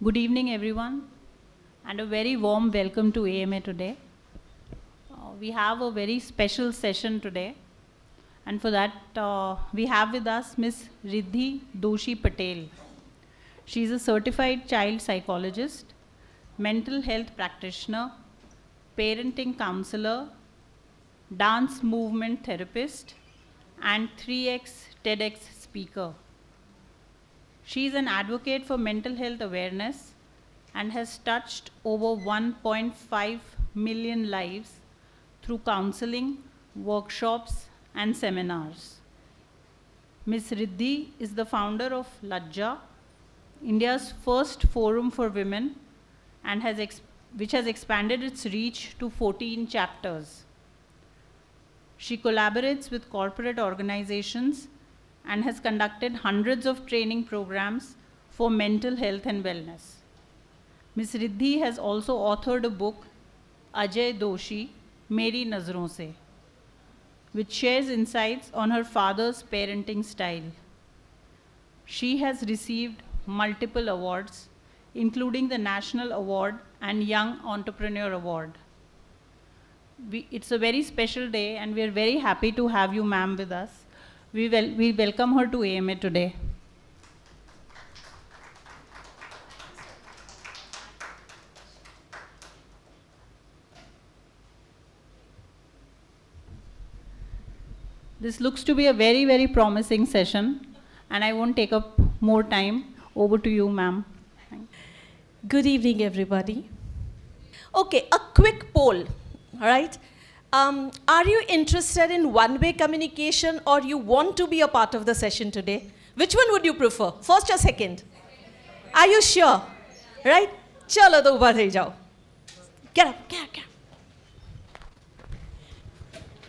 Good evening, everyone, and a very warm welcome to AMA today. We have a very special session today, and for that, we have with us Ms. Riddhi Doshi Patel. She is a certified child psychologist, mental health practitioner, parenting counselor, dance movement therapist, and 3X TEDx speaker. She is an advocate for mental health awareness and has touched over 1.5 million lives through counseling, workshops, and seminars. Ms. Riddhi is the founder of Lajja, India's first forum for women, and which has expanded its reach to 14 chapters. She collaborates with corporate organizations and has conducted hundreds of training programs for mental health and wellness. Ms. Riddhi has also authored a book, Ajay Doshi, Meri Nazron Se, which shares insights on her father's parenting style. She has received multiple awards, including the National Award and Young Entrepreneur Award. It's a very special day, and we are very happy to have you, ma'am, with us. We welcome her to AMA today. This looks to be a very, very promising session, and I won't take up more time. Over to you, ma'am. Good evening, everybody. Okay, a quick poll, all right? Are you interested in one-way communication, or you want to be a part of the session today? Which one would you prefer, first or second? Are you sure? Right? Chalo to ubha rahi jao. Get up, get up, get up.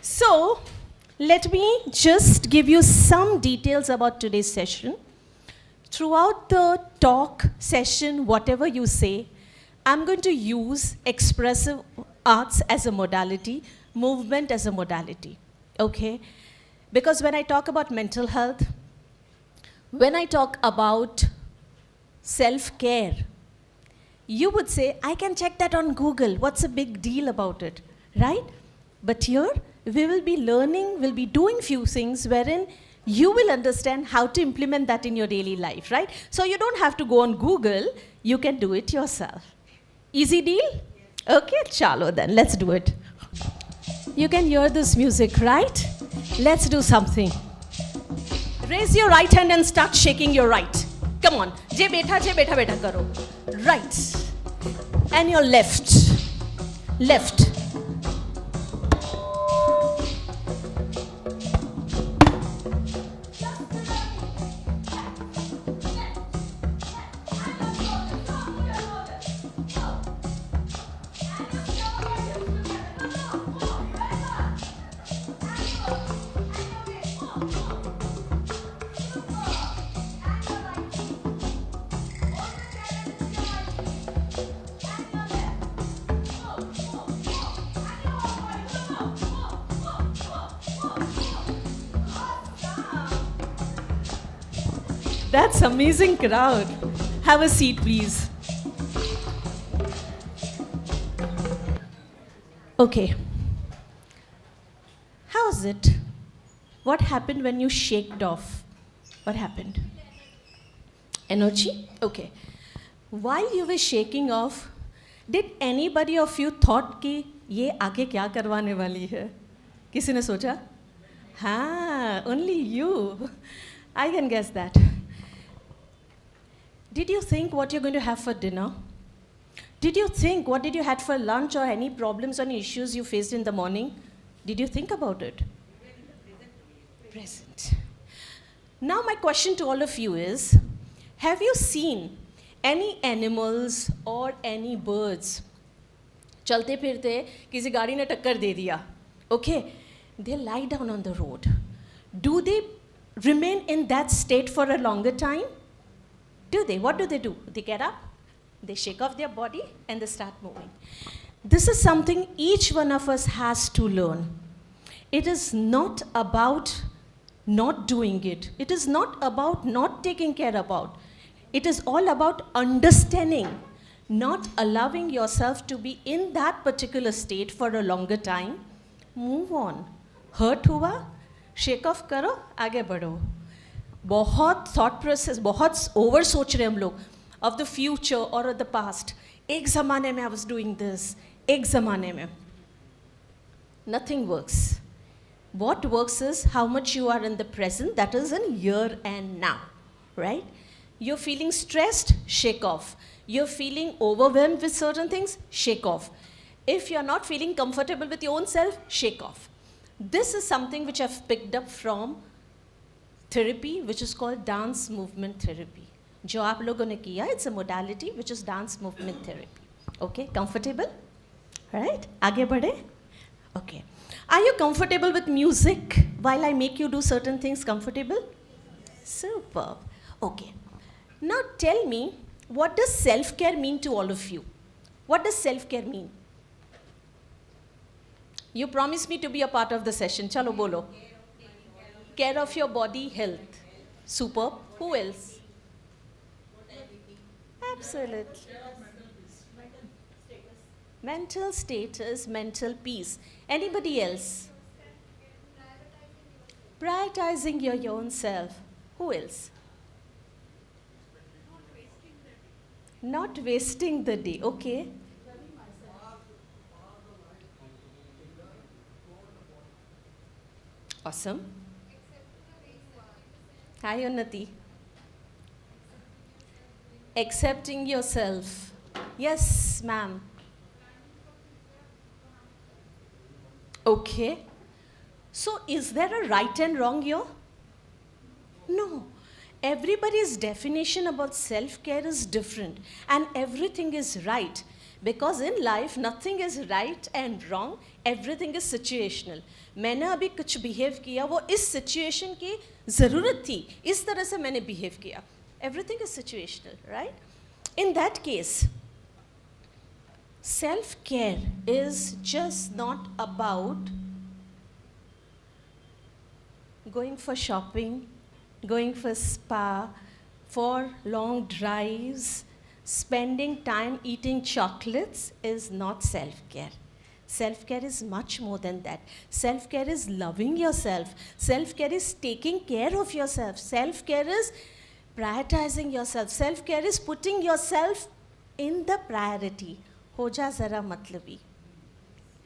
So, let me just give you some details about today's session. Throughout the talk, session, whatever you say, I'm going to use expressive arts as a modality, movement as a modality, okay? Because when I talk about mental health, when I talk about self-care, you would say, I can check that on Google. What's a big deal about it, right? But here, we will be learning, we'll be doing few things wherein you will understand how to implement that in your daily life, right? So you don't have to go on Google, you can do it yourself. Easy deal? Okay, chalo then, let's do it. You can hear this music, right? Let's do something. Raise your right hand and start shaking your right. Come on. Je betha karo. Right. And your left. Left. That's amazing crowd. Have a seat, please. Okay. How's it? What happened when you shaked off? What happened? Energy? Okay. While you were shaking off, did anybody of you thought कि ये आगे क्या करवाने वाली है? किसी ने सोचा? हाँ, only you. I can guess that. Did you think what you're going to have for dinner? Did you think what did you had for lunch, or any problems or any issues you faced in the morning? Did you think about it? Present. Now my question to all of you is, have you seen any animals or any birds चलते फिरते किसी गाड़ी ने टक्कर दे दिया? Okay, they lie down on the road. Do they remain in that state for a longer time? Do they? What do? They get up, they shake off their body, and they start moving. This is something each one of us has to learn. It is not about not doing it. It is not about not taking care about. It is all about understanding, not allowing yourself to be in that particular state for a longer time. Move on. Hurt हुआ, shake off करो, आगे बढ़ो. बहुत thought process, बहुत over सोच रहे हम लोग of the future or of the past. एक ज़माने में I was doing this, एक ज़माने में. Nothing works. What works is how much you are in the present, that is in here and now, right? You're feeling stressed, shake off. You're feeling overwhelmed with certain things, shake off. If you're not feeling comfortable with your own self, shake off. This is something which I've picked up from therapy, which is called dance movement therapy. जो आप लोगों ने किया, it's a modality which is dance movement therapy. Okay, comfortable? Right? आगे बढ़े? Okay. Are you comfortable with music while I make you do certain things comfortable? Superb. Okay. Now tell me, what does self-care mean to all of you? What does self-care mean? You promised me to be a part of the session. Chalo bolo. Care of your body, health. Superb. Who else? Absolutely. Mental status, mental peace. Anybody else? Prioritizing your own self. Who else? Not wasting the day. Okay. Awesome. Hi, Unnati. Accepting yourself. Yes, ma'am. Okay. So, is there a right and wrong here? No. Everybody's definition about self-care is different, and everything is right. Because in life, nothing is right and wrong, everything is situational. मैंने अभी कुछ behave किया, वो इस situation की ज़रूरत थी, इस तरह से मैंने behave किया. Everything is situational, right? In that case, self-care is just not about going for shopping, going for spa, for long drives, spending time eating chocolates is not self-care. Self-care is much more than that. Self-care is loving yourself. Self-care is taking care of yourself. Self-care is prioritizing yourself. Self-care is putting yourself in the priority. हो जा ज़रा मतलबी,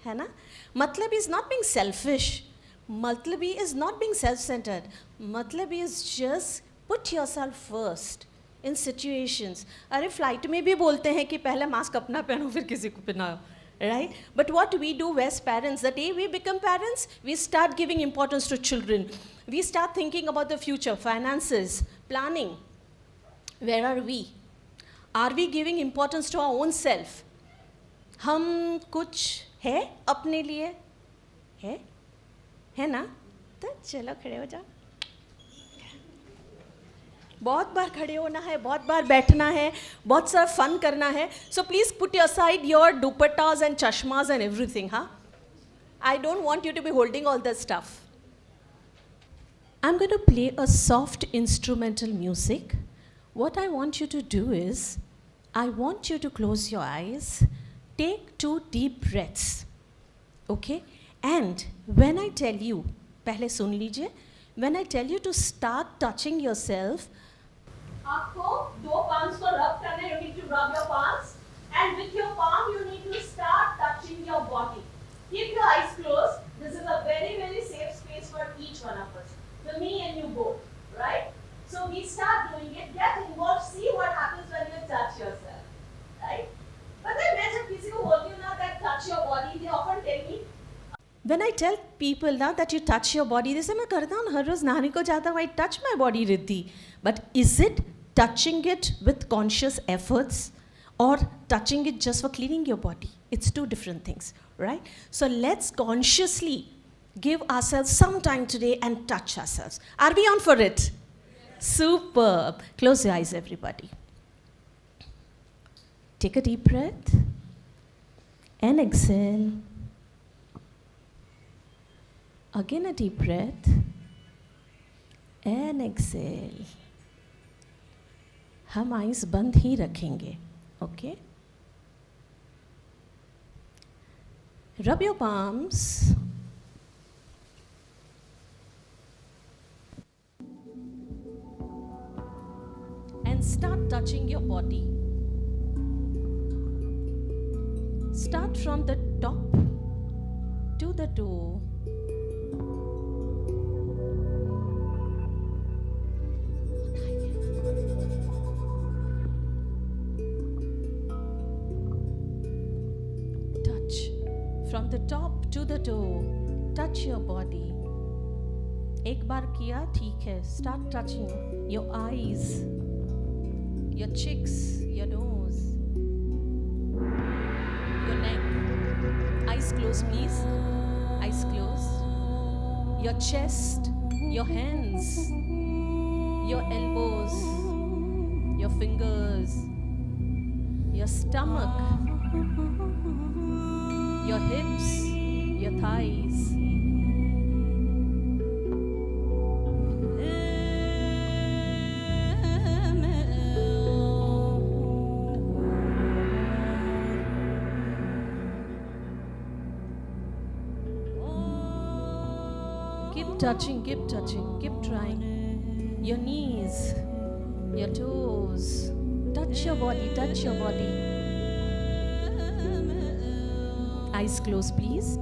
है ना? मतलबी is not being selfish. Matlabi is not being self-centered. Matlabi is just put yourself first in situations. अरे flight में भी बोलते हैं कि पहले मास्क अपना पहनो फिर किसी को पहनाओ, right? But what we do as parents, the day we become parents, we start giving importance to children. We start thinking about the future, finances, planning. Where are we? Are we giving importance to our own self? हम कुछ है अपने लिए है ना? तो चलो खड़े हो जाओ. बहुत बार खड़े होना है, बहुत बार बैठना है, बहुत सारा फन करना है. So please put aside your dupattas and chashmas and everything, huh? I don't want you to be holding all that stuff. I'm going to play a soft instrumental music. What I want you to do is, I want you to close your eyes, take 2 deep breaths, okay? And when I tell you, पहले सुन लीजिए, when I tell you to start touching yourself, आपको 2 palms को rub करना है, you need to rub your palms, and with your palm you need to start touching your body. Keep your eyes closed. This is a very, very safe space for each one of us, for me and you both, right? So we start doing it, get involved, see what happens when you touch yourself, right? But then मैं जब किसी को बोलती हूँ ना that touch your body, they often tell me, when I tell people now that you touch your body, they say मैं करता हूँ हर रोज़ नहाने को जाता हूँ, I touch my body, Riddhi. But is it touching it with conscious efforts or touching it just for cleaning your body? It's 2 different things, right? So let's consciously give ourselves some time today and touch ourselves. Are we on for it? Superb. Close your eyes, everybody. Take a deep breath and exhale. Again a deep breath and exhale. हम eyes बंद ही रखेंगे. Okay? Rub your palms. And start touching your body. Start from the top to the toe. Touch from the top to the toe. Touch your body. एक बार किया ठीक है. Start touching your eyes, your cheeks, your nose, your neck. Eyes closed, please. Eyes closed. Your chest, your hands, your elbows, your fingers, your stomach, your hips, your thighs. Keep touching, keep trying. Your knees, your toes. Touch your body, touch your body. Eyes closed, please.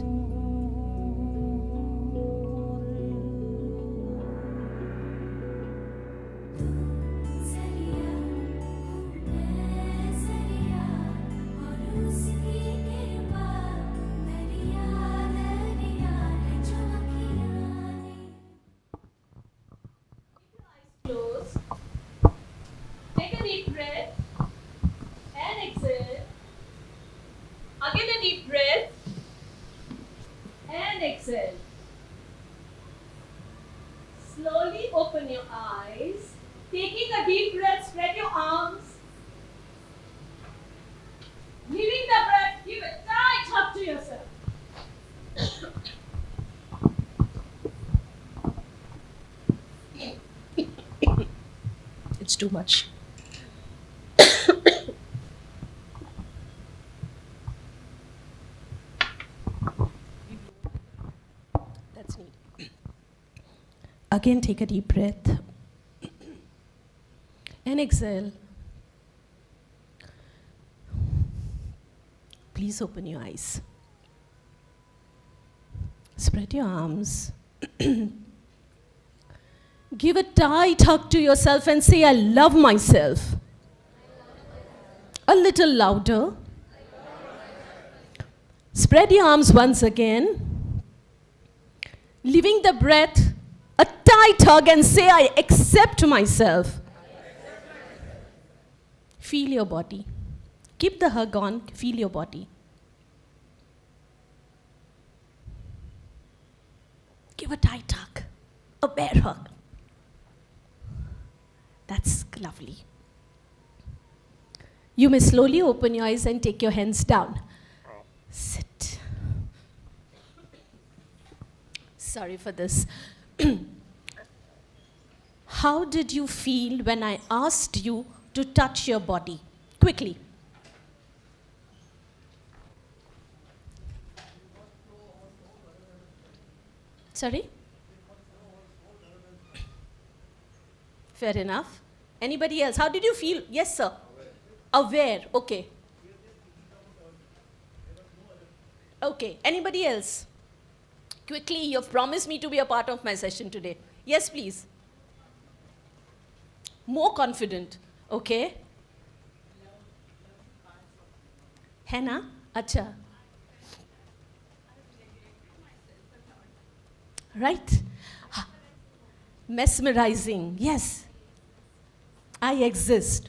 Close. Take a deep breath and exhale. Again a deep breath and exhale. Slowly open your eyes. Taking a deep breath, spread your arms. Leaving the breath, give a tight hug to yourself. It's too much. That's neat. Again, take a deep breath and exhale. Please open your eyes. Spread your arms. Give a tight hug to yourself and say, I love myself. A little louder. Spread your arms once again. Leaving the breath, a tight hug and say, I accept myself. Feel your body. Keep the hug on, feel your body. Give a tight hug, a bear hug. That's lovely. You may slowly open your eyes and take your hands down. Sit. Sorry for this. How did you feel when I asked you to touch your body? Quickly. Sorry? Fair enough. Anybody else? How did you feel? Yes, sir. Aware. Okay. Okay. Anybody else? Quickly, you've promised me to be a part of my session today. Yes, please. More confident. Okay. है ना? अच्छा. Right? Mesmerizing. Yes. I exist.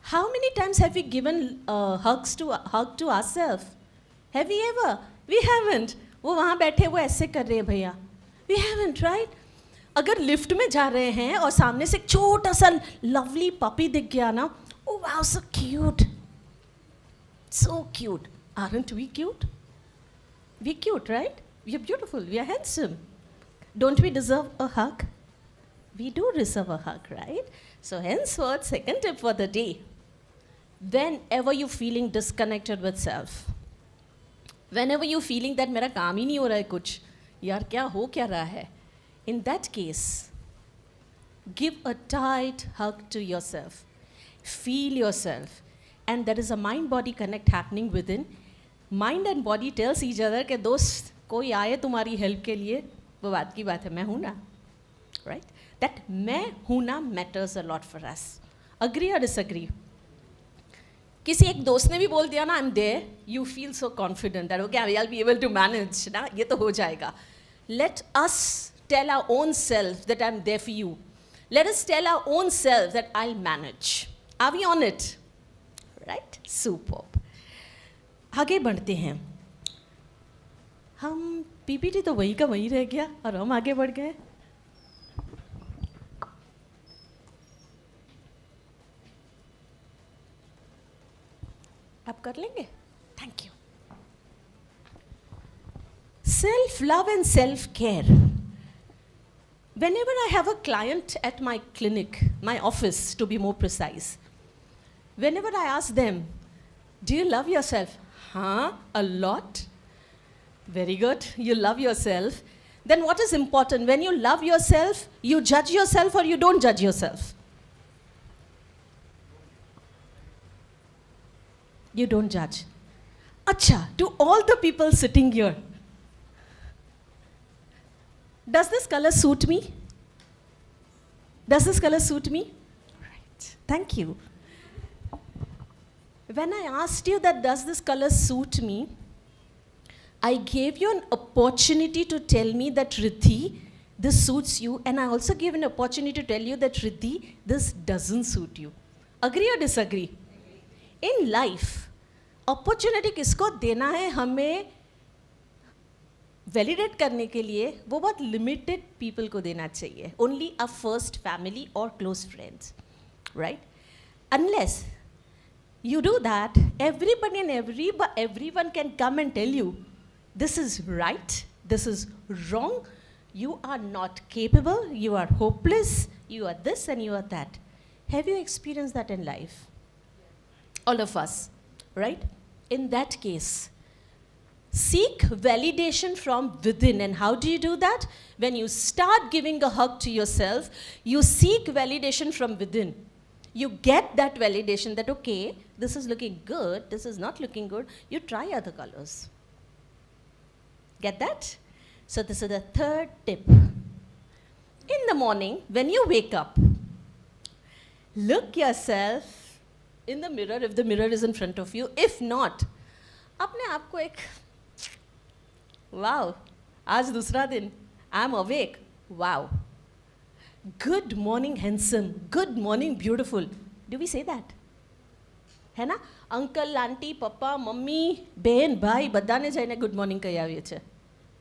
How many times have we given hug to ourselves? Have we ever? We haven't. वो वहाँ बैठे वो ऐसे कर रहे हैं भैया. We haven't, right? अगर लिफ्ट में जा रहे हैं और सामने से एक छोटा सा लवली पपी दिख गया ना, oh wow, so cute. So cute. Aren't we cute? We're cute, right? We are beautiful. We are handsome. Don't we deserve a hug? We do deserve a hug, right? So henceforth, second tip for the day. Whenever you're feeling disconnected with self, whenever you're feeling that मेरा काम ही नहीं हो रहा है कुछ, यार क्या हो क्या रहा है, in that case, give a tight hug to yourself. Feel yourself. And there is a mind-body connect happening within. Mind and body tells each other कि दोस्त कोई आए तुम्हारी हेल्प के लिए, वो बात की बात है, मैं हूँ ना, right? That मैं हूँ ना matters a lot for us. Agree or disagree? किसी एक दोस्त ने भी बोल दिया ना I'm there, you feel so confident that okay, I'll be able to manage, ना ये तो हो जाएगा. Let us tell our own self that I'm there for you. Let us tell our own self that I'll manage. Are we on it? Right? Superb. आगे बढ़ते हैं. हम PPT तो वही का वही रह गया और हम आगे बढ़ गए. आप कर लेंगे? Thank you. Self-love and self-care. Whenever I have a client at my clinic, my office to be more precise, whenever I ask them, do you love yourself? Huh? A lot? Very good. You love yourself. Then what is important? When you love yourself, you judge yourself or you don't judge yourself? You don't judge. Acha, to all the people sitting here, does this color suit me? Does this color suit me? Right. Thank you. When I asked you that does this color suit me, I gave you an opportunity to tell me that Riddhi, this suits you, and I also gave an opportunity to tell you that Riddhi, this doesn't suit you. Agree or disagree? In life, opportunity किसको देना है हमें validate करने के लिए वो बहुत limited people को देना चाहिए. Only our first family or close friends, right? Unless you do that, everybody and everyone can come and tell you, this is right, this is wrong, you are not capable, you are hopeless, you are this and you are that. Have you experienced that in life? All of us, right? In that case, seek validation from within. And how do you do that? When you start giving a hug to yourself, you seek validation from within. You get that validation that, okay, this is looking good, this is not looking good. You try other colors. Get that? So this is the third tip. In the morning, when you wake up, look yourself in the mirror if the mirror is in front of you. If not, अपने आप को एक wow, आज दूसरा दिन, I'm awake, wow. Good morning, handsome. Good morning, beautiful. Do we say that? है ना? Uncle, auntie, papa, mummy, बहन, भाई, बधाने जाइने good morning कही आवी छे.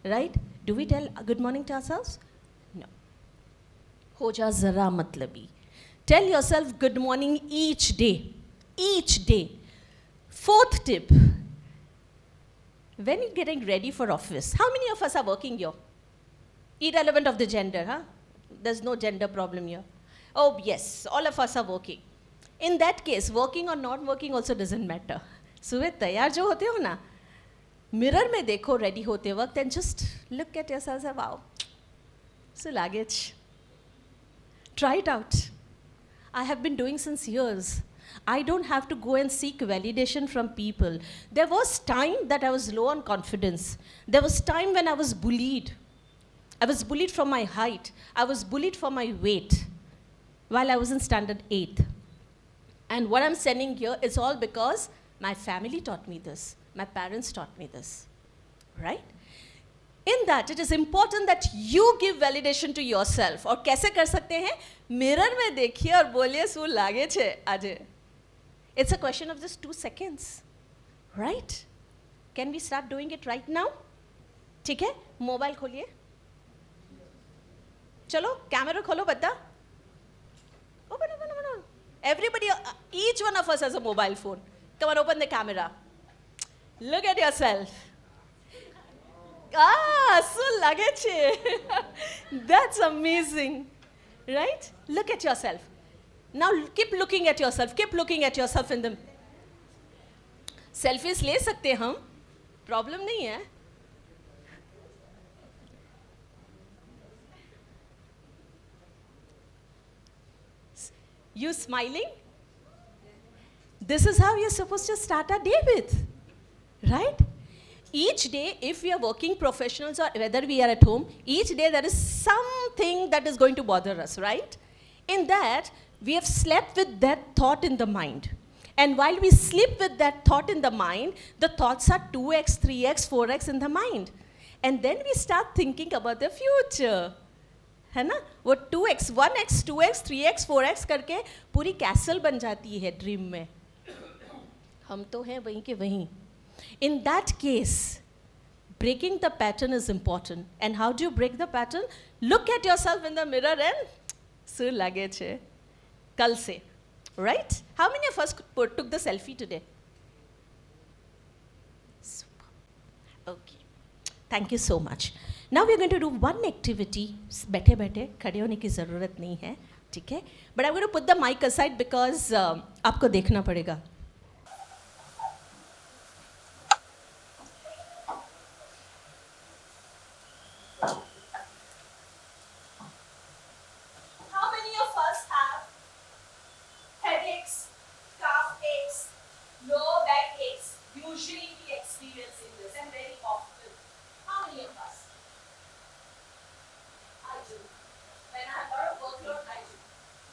Right? Do we tell good morning to ourselves? No. हो जा जरा मतलबी. Tell yourself good morning each day. Each day. Fourth tip. When you're getting ready for office, how many of us are working here? Irrelevant of the gender, huh? There's no gender problem here. Oh, yes, all of us are working. In that case, working or not working also doesn't matter. सुबह तैयार जो होते हो ना, mirror में देखो ready होते वक्त and just look at yourself and say, wow, so luggage. Try it out. I have been doing since years. I don't have to go and seek validation from people. There was time that I was low on confidence. There was time when I was bullied. I was bullied for my height. I was bullied for my weight while I was in standard 8th. And what I'm saying here is all because my family taught me this. My parents taught me this, right? In that, it is important that you give validation to yourself. और कैसे कर सकते हैं? Mirror में देखिए और बोलिए सु लागे छे आजे. It's a question of just 2 seconds, right? Can we start doing it right now? ठीक है? Mobile खोलिए. चलो, camera खोलो बता. Open. Everybody, each one of us has a mobile phone. Come on, open the camera. Look at yourself. Ah, so luggage. That's amazing. Right? Look at yourself. Now keep looking at yourself. Keep looking at yourself in the. Selfies ले सकते हम. Problem नहीं है. You smiling? This is how you're supposed to start a day with. Right? Each day, if we are working professionals or whether we are at home, each day there is something that is going to bother us, right? In that, we have slept with that thought in the mind. And while we sleep with that thought in the mind, the thoughts are 2x, 3x, 4x in the mind. And then we start thinking about the future. है ना? वो 2x, 1x, 2x, 3x, 4x करके पूरी castle बन जाती है dream में. हम तो हैं वहीं के वहीं. In that case, breaking the pattern is important. And how do you break the pattern? Look at yourself in the mirror and sur lage che. Kal se. Right? How many of us took the selfie today? Super. Okay. Thank you so much. Now we're going to do one activity. बैठे बैठे खड़े होने की ज़रूरत नहीं है, ठीक है? But I'm going to put the mic aside because आपको देखना पड़ेगा. How many of us have headaches, calf aches, lower back aches? Usually we experience this and very often. How many of us? I do. When I have a lot of workload, I do.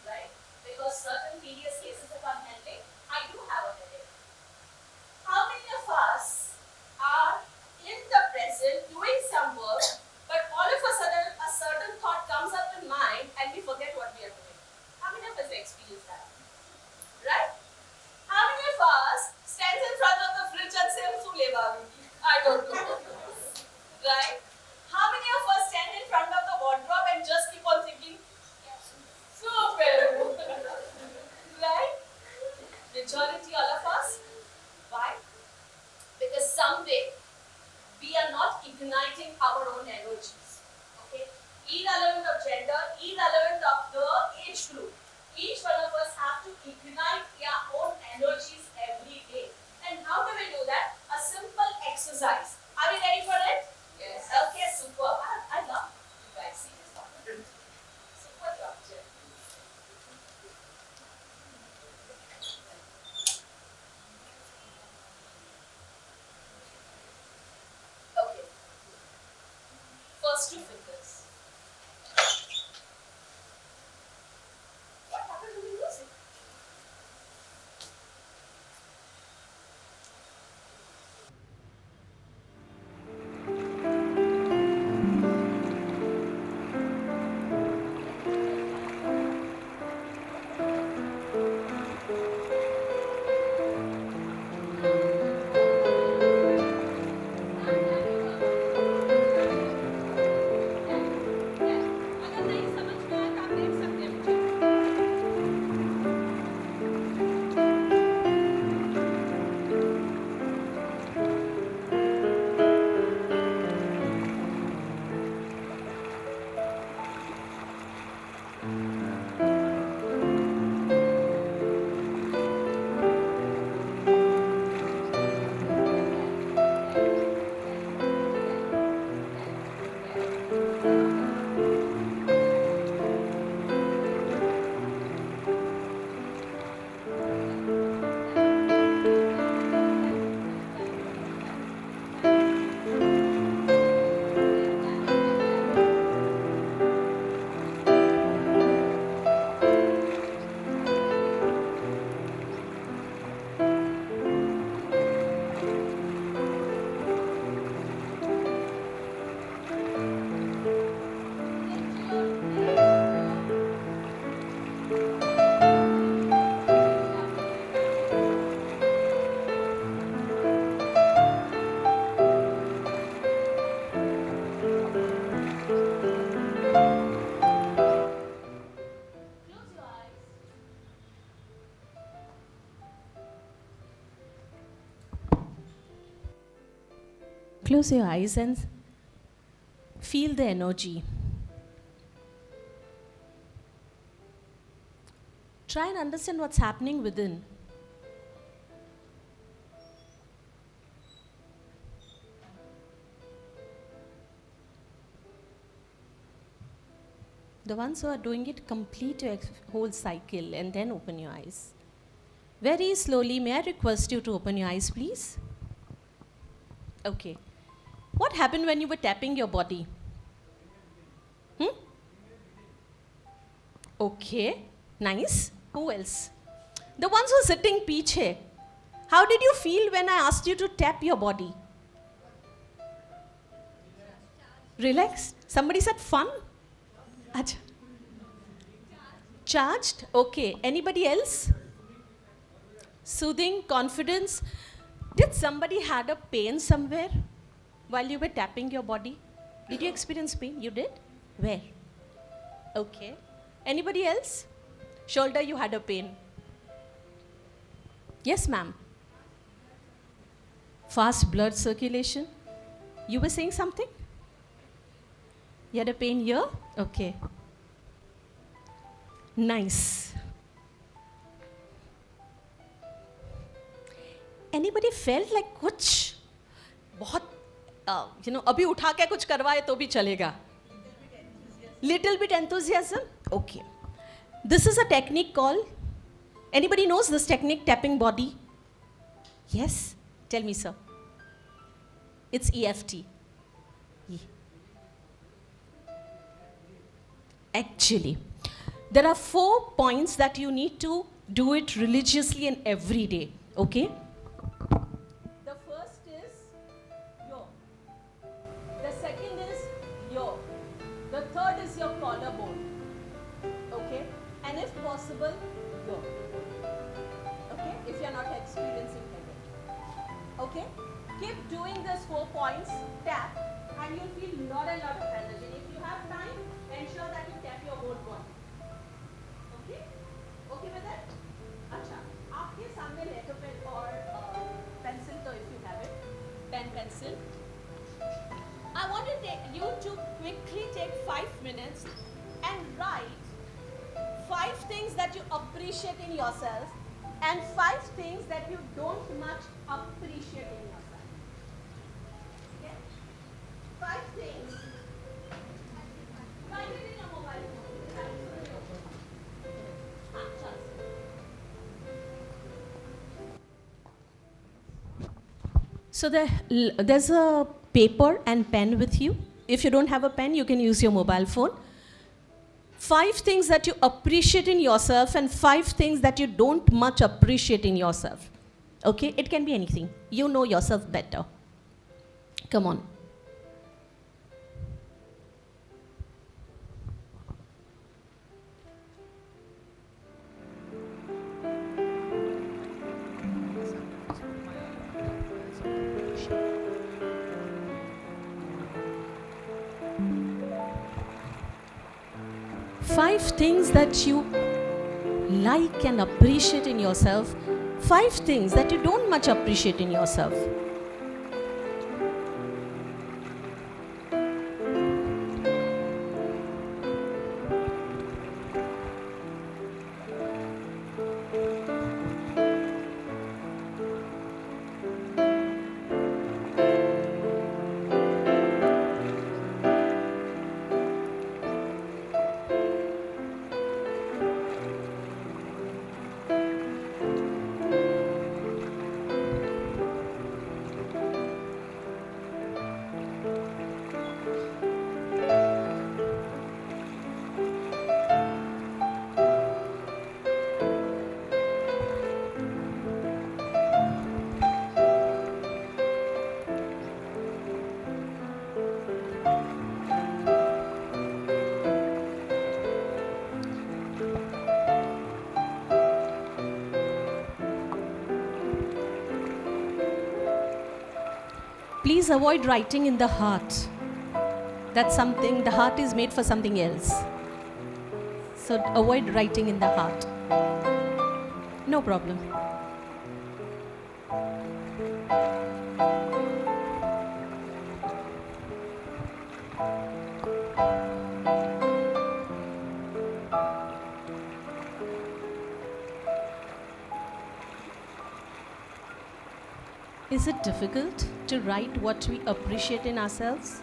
Right? Because certain tedious cases if I'm handling, I do have a headache. How many of us are in the present doing some work, but all of a sudden a certain thought comes up in mind and we forget what we are doing? How many of us have experienced that? Right? How many of us stands in front of the fridge and says, I don't know. Right? How many of us stand in front of the wardrobe and just keep on thinking, super? Right? Majority all of us. Why? Because someday we are not igniting our own energies. Okay? Irrelevant of gender, irrelevant of the age group. Each one of us have to ignite our own energies every day. And how do we do that? A simple exercise. Are we ready for it? Yes. Okay, super. I love you guys. See this one. Super job, Jim. Okay. First to fingers. What happened to the music? अगर नहीं समझ में आया तो आप देख सकते हैं मुझे. Close your eyes and feel the energy. Try and understand what's happening within. The ones who are doing it, complete your whole cycle and then open your eyes. Very slowly, may I request you to open your eyes, please? Okay. What happened when you were tapping your body? Okay, nice. Who else? The ones who are sitting piche. How did you feel when I asked you to tap your body? Relaxed? Somebody said fun? Achha. Charged? Okay. Anybody else? Soothing, confidence. Did somebody had a pain somewhere while you were tapping your body? Did you experience pain? You did? Where? Okay. Anybody else? Shoulder, you had a pain. Yes, ma'am. Fast blood circulation. You were saying something? You had a pain here? Okay. Nice. Anybody felt like कुछ बहुत अभी उठा के कुछ करवाए तो भी चलेगा? Little bit enthusiasm? Okay. This is a technique called, anybody knows this technique, tapping body? Yes? Tell me, sir. It's EFT. Actually, there are 4 points that you need to do it religiously and every day. Okay? The first is yo. The second is yo. The third is your collarbone. Okay? And if possible, yo. Okay? If you're not experiencing headache. Okay? Keep doing these 4 points, tap, and you'll feel lot and lot of energy. If you have time, ensure that you tap your whole body. Okay? Okay with that? Acha. आपके सामने letter pen or pencil, तो if you have it, pen, pencil. I want you to quickly take 5 minutes and write 5 things that you appreciate in yourself and 5 things that you don't much appreciate in yourself. Okay? 5 things. Write it in your mobile phone. So there's a paper and pen with you. If you don't have a pen, you can use your mobile phone. 5 things that you appreciate in yourself and 5 things that you don't much appreciate in yourself. Okay? It can be anything. You know yourself better. Come on. Five things that you like and appreciate in yourself. 5 things that you don't much appreciate in yourself. Please avoid writing in the heart. That's something, the heart is made for something else. So avoid writing in the heart. No problem. Is it difficult to write what we appreciate in ourselves?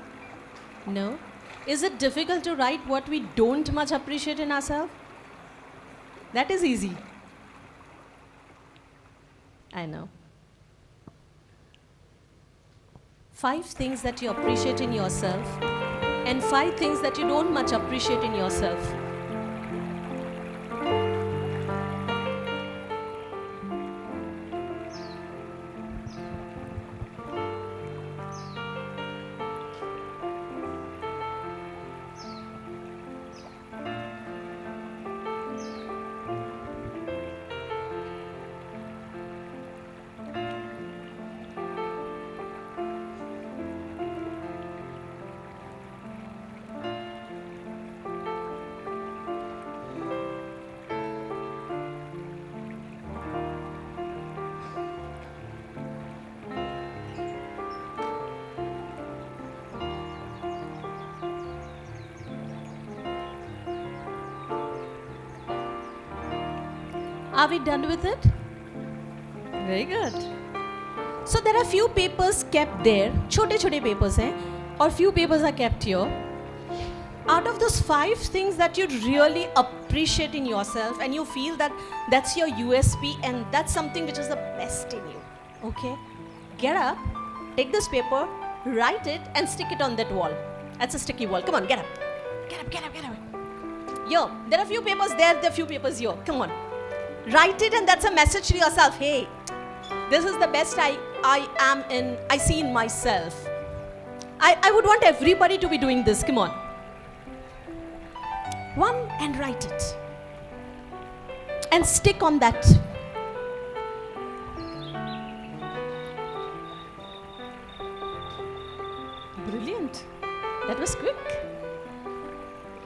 No. Is it difficult to write what we don't much appreciate in ourselves? That is easy. I know. 5 things that you appreciate in yourself and 5 things that you don't much appreciate in yourself. Are we done with it? Very good. So there are few papers kept there, छोटे papers हैं, or few papers are kept here. Out of those 5 things that you really appreciate in yourself and you feel that that's your USP and that's something which is the best in you, okay? Get up, take this paper, write it and stick it on that wall. That's a sticky wall. Come on, get up. Get up, get up, get up. Yo, there are few papers there are few papers here. Come on. Write it and that's a message to yourself. Hey, this is the best I see in myself. I would want everybody to be doing this. Come on. One and write it. And stick on that. Brilliant. That was quick.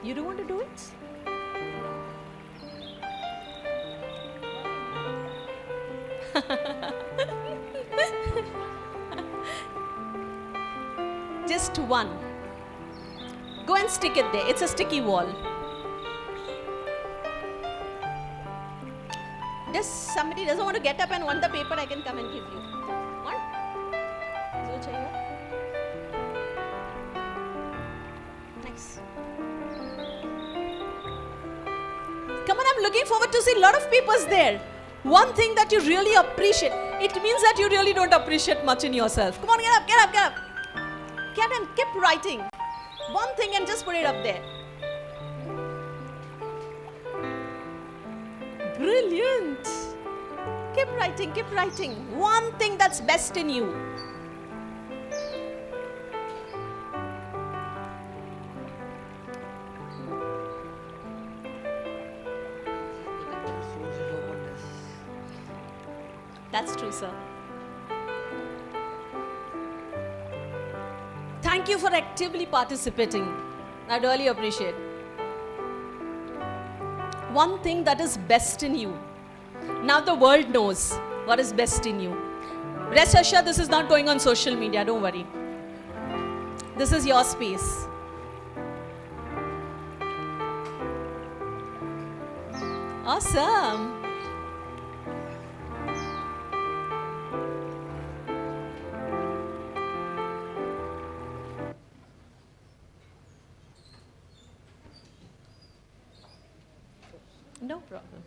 You don't want to do it? Just one. Go and stick it there. It's a sticky wall. Somebody doesn't want to get up and want the paper, I can come and give you. Want? जो चाहिए? Nice. Come on, I'm looking forward to see a lot of papers there. One thing that you really appreciate, it means that you really don't appreciate much in yourself. Come on, get up, get up, get up. Get and keep writing. One thing and just put it up there. Brilliant. Keep writing, keep writing. One thing that's best in you. That's true, sir. Thank you for actively participating. I really appreciate. One thing that is best in you. Now the world knows what is best in you. Rest assured, this is not going on social media, don't worry. This is your space. Awesome. No problem.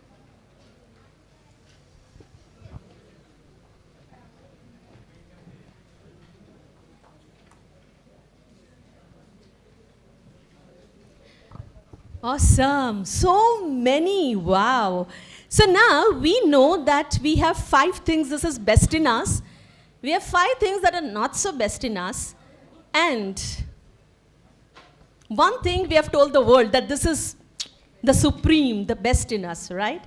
Awesome. So many. Wow. So now we know that we have 5 things this is best in us. We have 5 things that are not so best in us. And one thing we have told the world that this is the supreme, the best in us, right?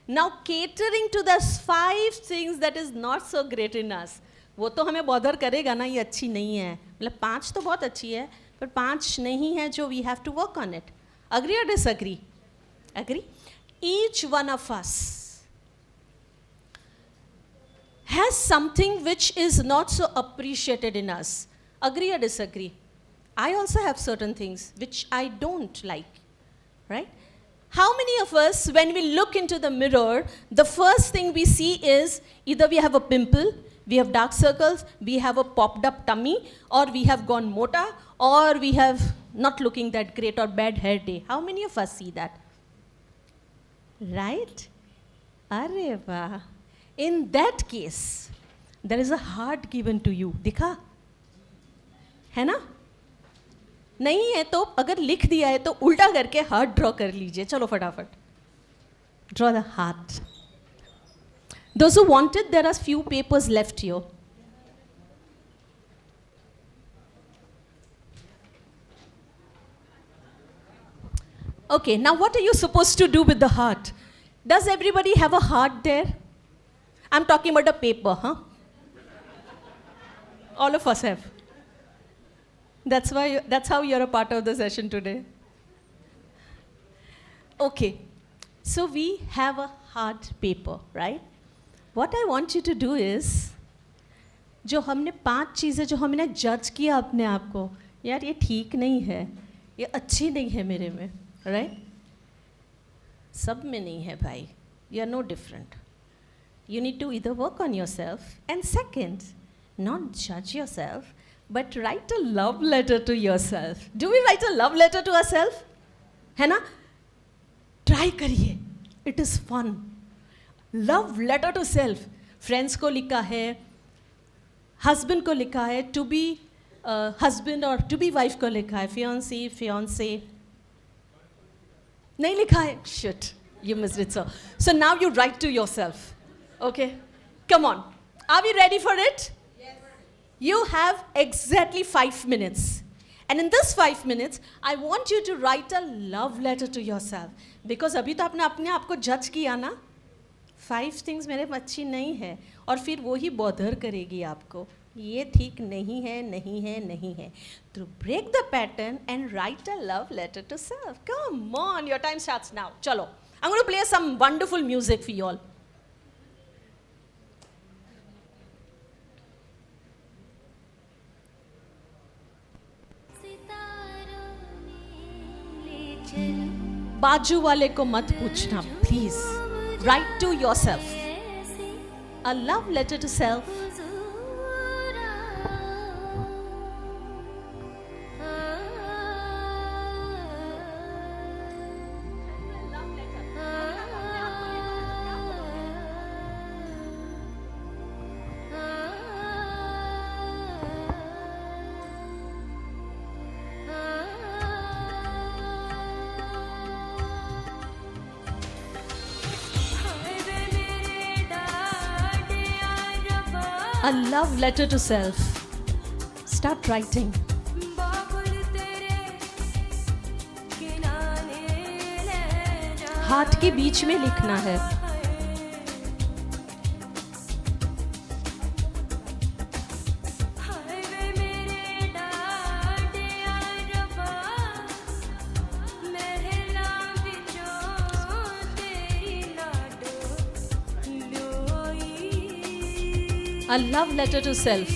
Now catering to those 5 things that is not so great in us. वो तो हमें bother करेगा ना ये अच्छी नहीं है. मतलब 5 तो बहुत अच्छी है, पर 5 नहीं है जो we have to work on it. Agree or disagree? Agree? Each one of us has something which is not so appreciated in us. Agree or disagree? I also have certain things which I don't like, right? How many of us, when we look into the mirror, the first thing we see is either we have a pimple, We have dark circles, we have a popped up tummy, or we have gone mota, or we have not looking that great or bad hair day. How many of us see that? Right? Arre vah. In that case, there is a heart given to you. दिखा? है ना? नहीं है तो अगर लिख दिया है तो उल्टा करके हार्ट ड्रॉ कर लीजिए. चलो फटाफट. Draw the heart. Those who want it, there are few papers left here. Okay, now what are you supposed to do with the heart? Does everybody have a heart there? I'm talking about a paper, huh? All of us have. That's how you're a part of the session today. Okay, so we have a heart paper, right? What I want you to do is, जो हमने 5 चीज़ें जो हमने जज किया अपने आप को, यार ये ठीक नहीं है, ये अच्छी नहीं है मेरे में, right? सब में नहीं है भाई. You are no different. You need to either work on yourself, and second, not judge yourself, but write a love letter to yourself. Do we write a love letter to ourselves? है ना? Try करिए. It is fun. Love letter to self. Friends को लिखा है, husband को लिखा है, to be husband or to be wife को लिखा है, fiancé. नहीं लिखा है. Shit, you missed it, sir. So now you write to yourself. Okay? Come on. Are we ready for it? Yes. You have exactly 5 minutes. And in this 5 minutes, I want you to write a love letter to yourself. Because अभी तो आपने अपने आप को जज किया ना. 5 things मेरे में अच्छी नहीं है. और फिर वो ही बॉदर करेगी आपको. ये ठीक नहीं है, नहीं है, नहीं है. To break the pattern and write a love letter to self. Come on, your time starts now. चलो. I'm going to play some wonderful music for you all. बाजू वाले को मत पूछना, please. Write to yourself. A love letter to self. A love letter to self. Start writing. हाथ के बीच में लिखना है. A love letter to self.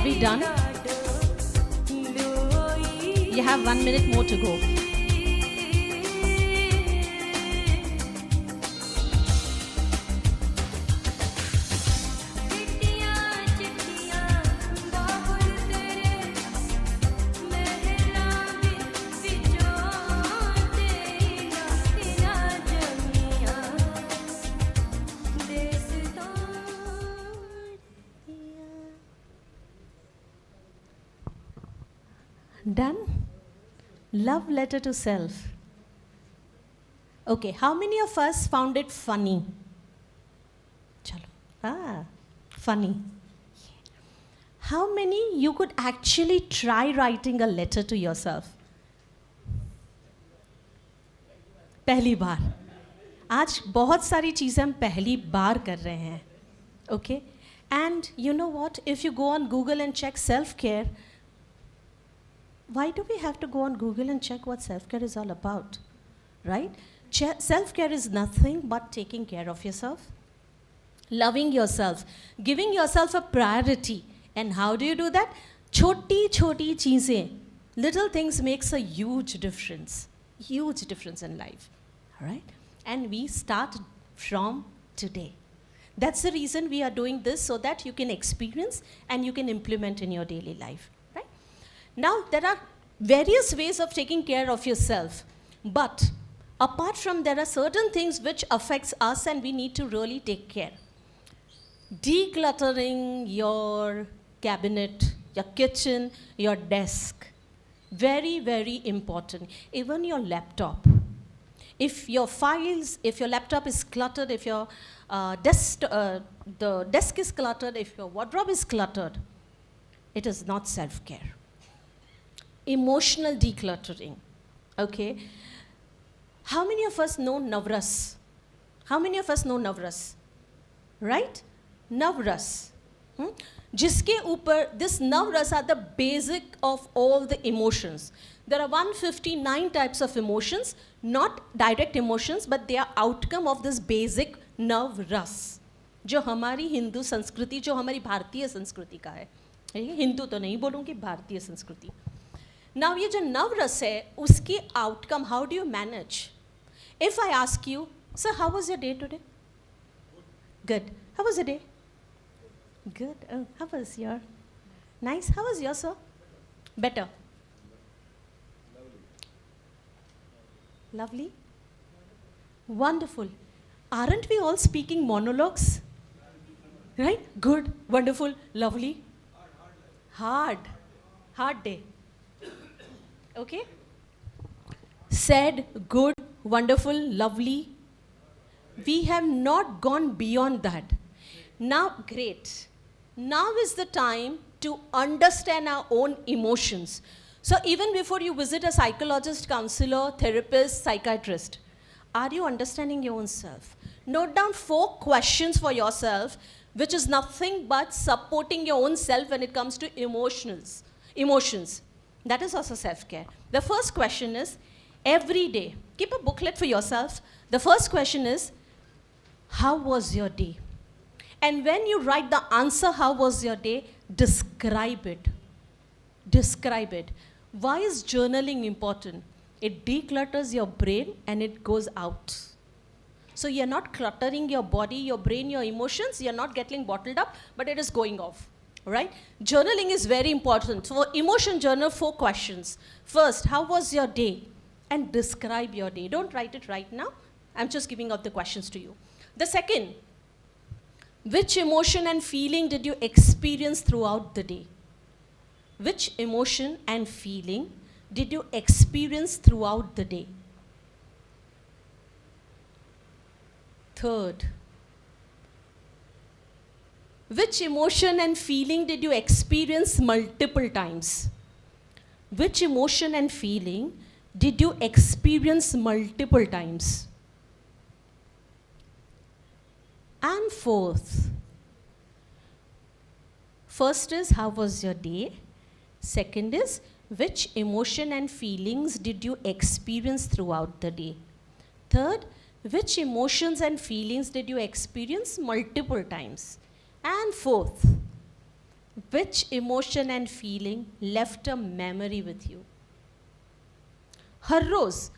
Are we done? You have 1 minute more to go. Done? Love letter to self. Okay, how many of us found it funny? Chalo. Funny. How many you could actually try writing a letter to yourself? पहली बार. आज बहुत सारी चीज़ें हम पहली बार कर रहे हैं. Okay? And you know what? If you go on Google and check self-care, why do we have to go on Google and check what self-care is all about, right? Self-care is nothing but taking care of yourself, loving yourself, giving yourself a priority. And how do you do that? Choti cheezein, little things makes a huge difference in life, all right? And we start from today. That's the reason we are doing this, so that you can experience and you can implement in your daily life. Now, there are various ways of taking care of yourself, but apart from there are certain things which affects us and we need to really take care. Decluttering your cabinet, your kitchen, your desk, very, very important. Even your laptop. If your files, if your laptop is cluttered, if your the desk is cluttered, if your wardrobe is cluttered, it is not self-care. Emotional decluttering, okay? How many of us know Navras? How many of us know Navras? Right? Navras. Jiske upar, this Navras are the basic of all the emotions. There are 159 types of emotions, not direct emotions, but they are outcome of this basic Navras. जो हमारी हिंदू संस्कृति, जो हमारी भारतीय संस्कृति का है. हिंदू तो नहीं बोलूँगी, भारतीय संस्कृति. Now, ये जो नवरस है, उसकी outcome, how do you manage? If I ask you, sir, how was your day today? Good. How was your day? Good. Oh, how was your? Nice. How was yours, sir? Better. Lovely. Wonderful. Aren't we all speaking monologues? Right? Good, wonderful, lovely. Hard day. Okay? Said, good, wonderful, lovely. We have not gone beyond that. Now, great. Now is the time to understand our own emotions. So even before you visit a psychologist, counselor, therapist, psychiatrist, are you understanding your own self? Note down 4 questions for yourself, which is nothing but supporting your own self when it comes to emotions. That is also self-care. The first question is, every day, keep a booklet for yourself. The first question is, how was your day? And when you write the answer, how was your day, describe it. Describe it. Why is journaling important? It declutters your brain and it goes out. So you're not cluttering your body, your brain, your emotions. You're not getting bottled up, but it is going off. Right? Journaling is very important. So for emotion journal, 4 questions. First, how was your day? And describe your day. Don't write it right now. I'm just giving out the questions to you. The second, which emotion and feeling did you experience throughout the day? Which emotion and feeling did you experience throughout the day? Third, which emotion and feeling did you experience multiple times? Which emotion and feeling did you experience multiple times? And fourth, first is, how was your day? Second is, which emotion and feelings did you experience throughout the day? Third, which emotions and feelings did you experience multiple times? And fourth, which emotion and feeling left a memory with you? Her rose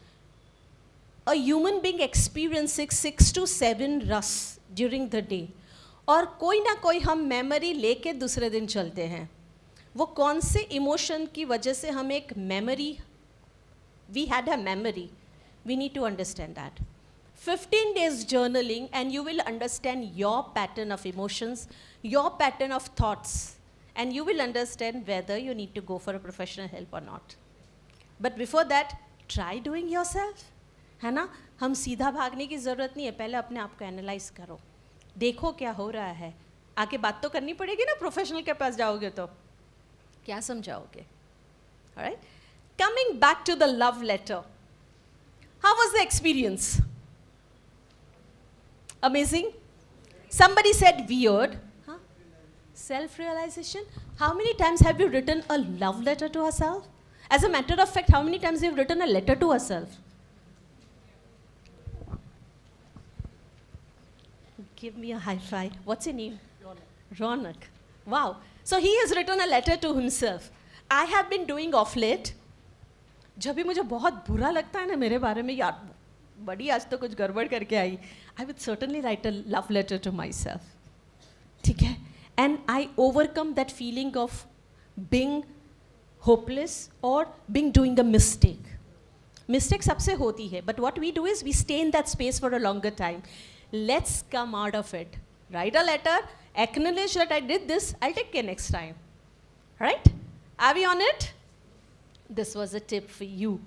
a human being experiences 6 to 7 रस during the day. और कोई ना कोई हम memory लेके दूसरे दिन चलते हैं. वो कौन से इमोशन की वजह से हम एक memory, we had a memory, we need to understand that. 15 days journaling and you will understand your pattern of emotions, your pattern of thoughts, and you will understand whether you need to go for a professional help or not. But before that, try doing yourself. है ना? हम सीधा भागने की ज़रूरत नहीं है, पहले अपने आप को एनालाइज करो, देखो क्या हो रहा है. आके बात तो करनी पड़ेगी ना, प्रोफेशनल के पास जाओगे तो क्या समझाओगे? Alright? Coming back to the love letter. How was the experience? Amazing? Somebody said weird. Huh? Self-realization. How many times have you written a love letter to ourselves? As a matter of fact, how many times have you written a letter to ourselves? Give me a high five. What's your name? Ronak. Wow. So he has written a letter to himself. I have been doing off late. जब भी मुझे बहुत बुरा लगता है ना मेरे बारे में, यार बड़ी आज तो कुछ गड़बड़ करके आई, I would certainly write a love letter to myself. ठीक है? And I overcome that feeling of being hopeless or being doing a mistake. Mistake सबसे होती है, but what we do is we stay in that space for a longer time. Let's come out of it. Write a letter, acknowledge that I did this, I'll take care next time. Right? Are we on it? This was a tip for you.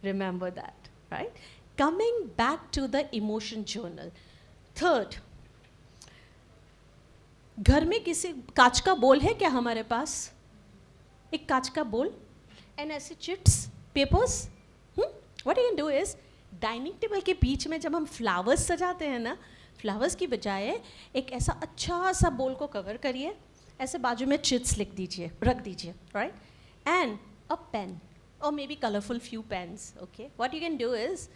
Remember that, right? Coming back to the emotion journal. Third, घर में किसी कांच का बोल है क्या हमारे पास? एक कांच का बोल and ऐसे chits, papers. What you can do is, dining table के बीच में जब हम फ्लावर्स सजाते हैं ना, फ्लावर्स की बजाय एक ऐसा अच्छा सा बोल को कवर करिए, ऐसे बाजू में चिट्स लिख दीजिए, रख दीजिए, right? And a pen or maybe colorful few pens, okay? What you can do is,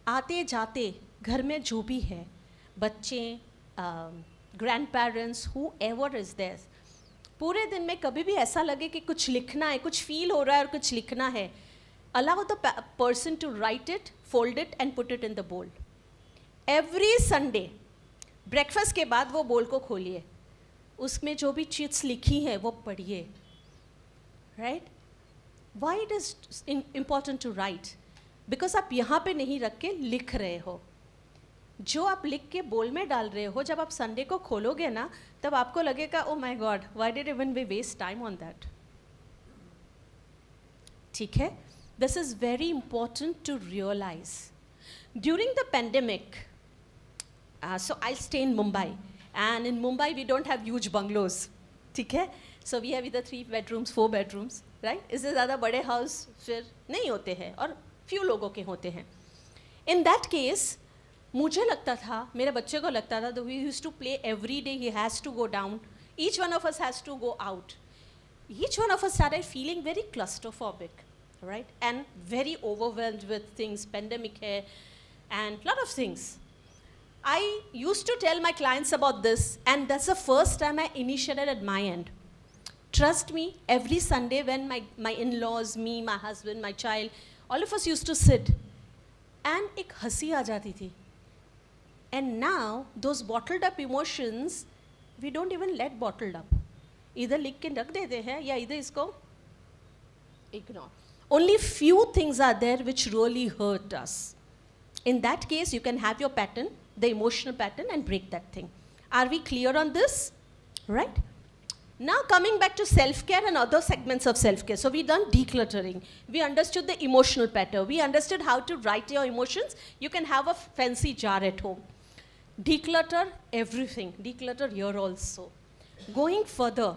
आते जाते घर में जो भी है, बच्चे, grandparents, whoever is there, पूरे दिन में कभी भी ऐसा लगे कि कुछ लिखना है, कुछ फील हो रहा है और कुछ लिखना है, allow the person to write it, fold it and put it in the bowl. Every Sunday, breakfast के बाद वो बोल को खोलिए, उसमें जो भी चीज़ लिखी है वो पढ़िए, right? Why it is important to write? Because आप यहाँ पे नहीं रख के लिख रहे हो. जो आप लिख के बोल में डाल रहे हो, जब आप संडे को खोलोगे ना, तब आपको लगेगा, oh my God, why did even we waste time on that? ठीक है? This is very important to realize. During the pandemic, so I'll stay in Mumbai, and in Mumbai we don't have huge bungalows, ठीक है? So we have either 3 bedrooms, 4 bedrooms, right? इससे ज़्यादा बड़े house फिर नहीं होते हैं और few लोगों के होते हैं. In that case, मुझे लगता था, मेरे बच्चे को लगता था, we used to play every day, he has to go down, each one of us has to go out. Each one of us started feeling very claustrophobic, right? And very overwhelmed with things, pandemic hai, and lot of things. I used to tell my clients about this, and that's the first time I initiated at my end. Trust me, every Sunday when my in-laws, me, my husband, my child, all of us used to sit, and एक हंसी आ जाती थी. And now, those bottled up emotions, we don't even let bottled up. Either लिख के रख देते हैं, या either इसको ignore. Only few things are there which really hurt us. In that case, you can have your pattern, the emotional pattern, and break that thing. Are we clear on this? Right? Now coming back to self-care and other segments of self-care. So we done decluttering. We understood the emotional pattern. We understood how to write your emotions. You can have a fancy jar at home. Declutter everything. Declutter here also. Going further,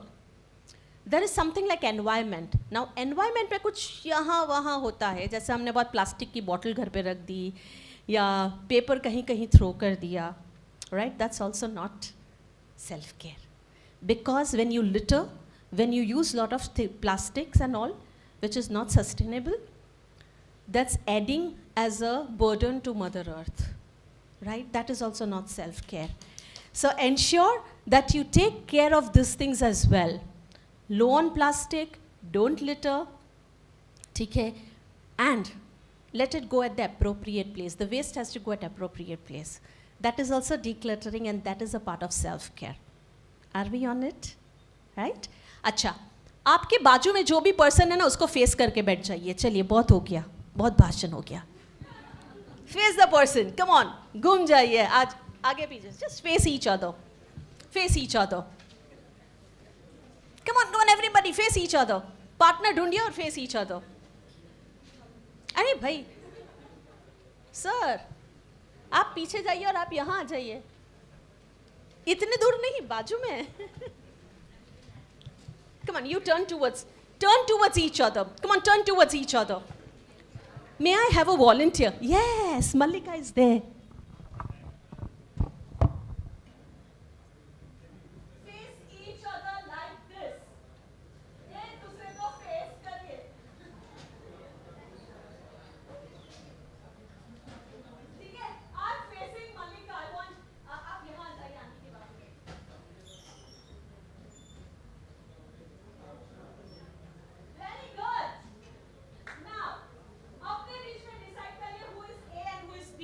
there is something like environment. Now environment पे कुछ यहाँ वहाँ होता है, जैसे हमने बहुत plastic की बॉटल घर पे रख दी, या पेपर कहीं कहीं थ्रो कर दिया, right? That's also not self-care. Because when you litter, when you use lot of plastics and all, which is not sustainable, that's adding as a burden to Mother Earth, right? That is also not self-care. So ensure that you take care of these things as well. low on plastic, don't litter, ठीक है, and let it go at the appropriate place. The waste has to go at appropriate place. That is also decluttering, and that is a part of self-care. Are we on it? Right? अच्छा, आपके बाजू में जो भी person है ना उसको face करके बैठ जाइए. चलिए, बहुत हो गया, बहुत भाषण हो गया. Face the person. Come on, घूम जाइए. आज आगे पीछे. Just face each other. Face each other. Come on, everybody, face each other. Partner ढूंढिए और face each other. अरे भाई, सर, आप पीछे जाइए और आप यहाँ आ जाइए. इतने दूर नहीं, बाजू में. Come on, you turn towards each other. Come on, turn towards each other. May I have a volunteer? Yes, Mallika is there. Face each other like this. एक दूसरे को face करिए. ठीक है? आप facing Mallika. I want आप यहाँ आ जाइए आंटी के बाजू में. Very good. Now, अपने बीच में decide करिए who is A and who is B.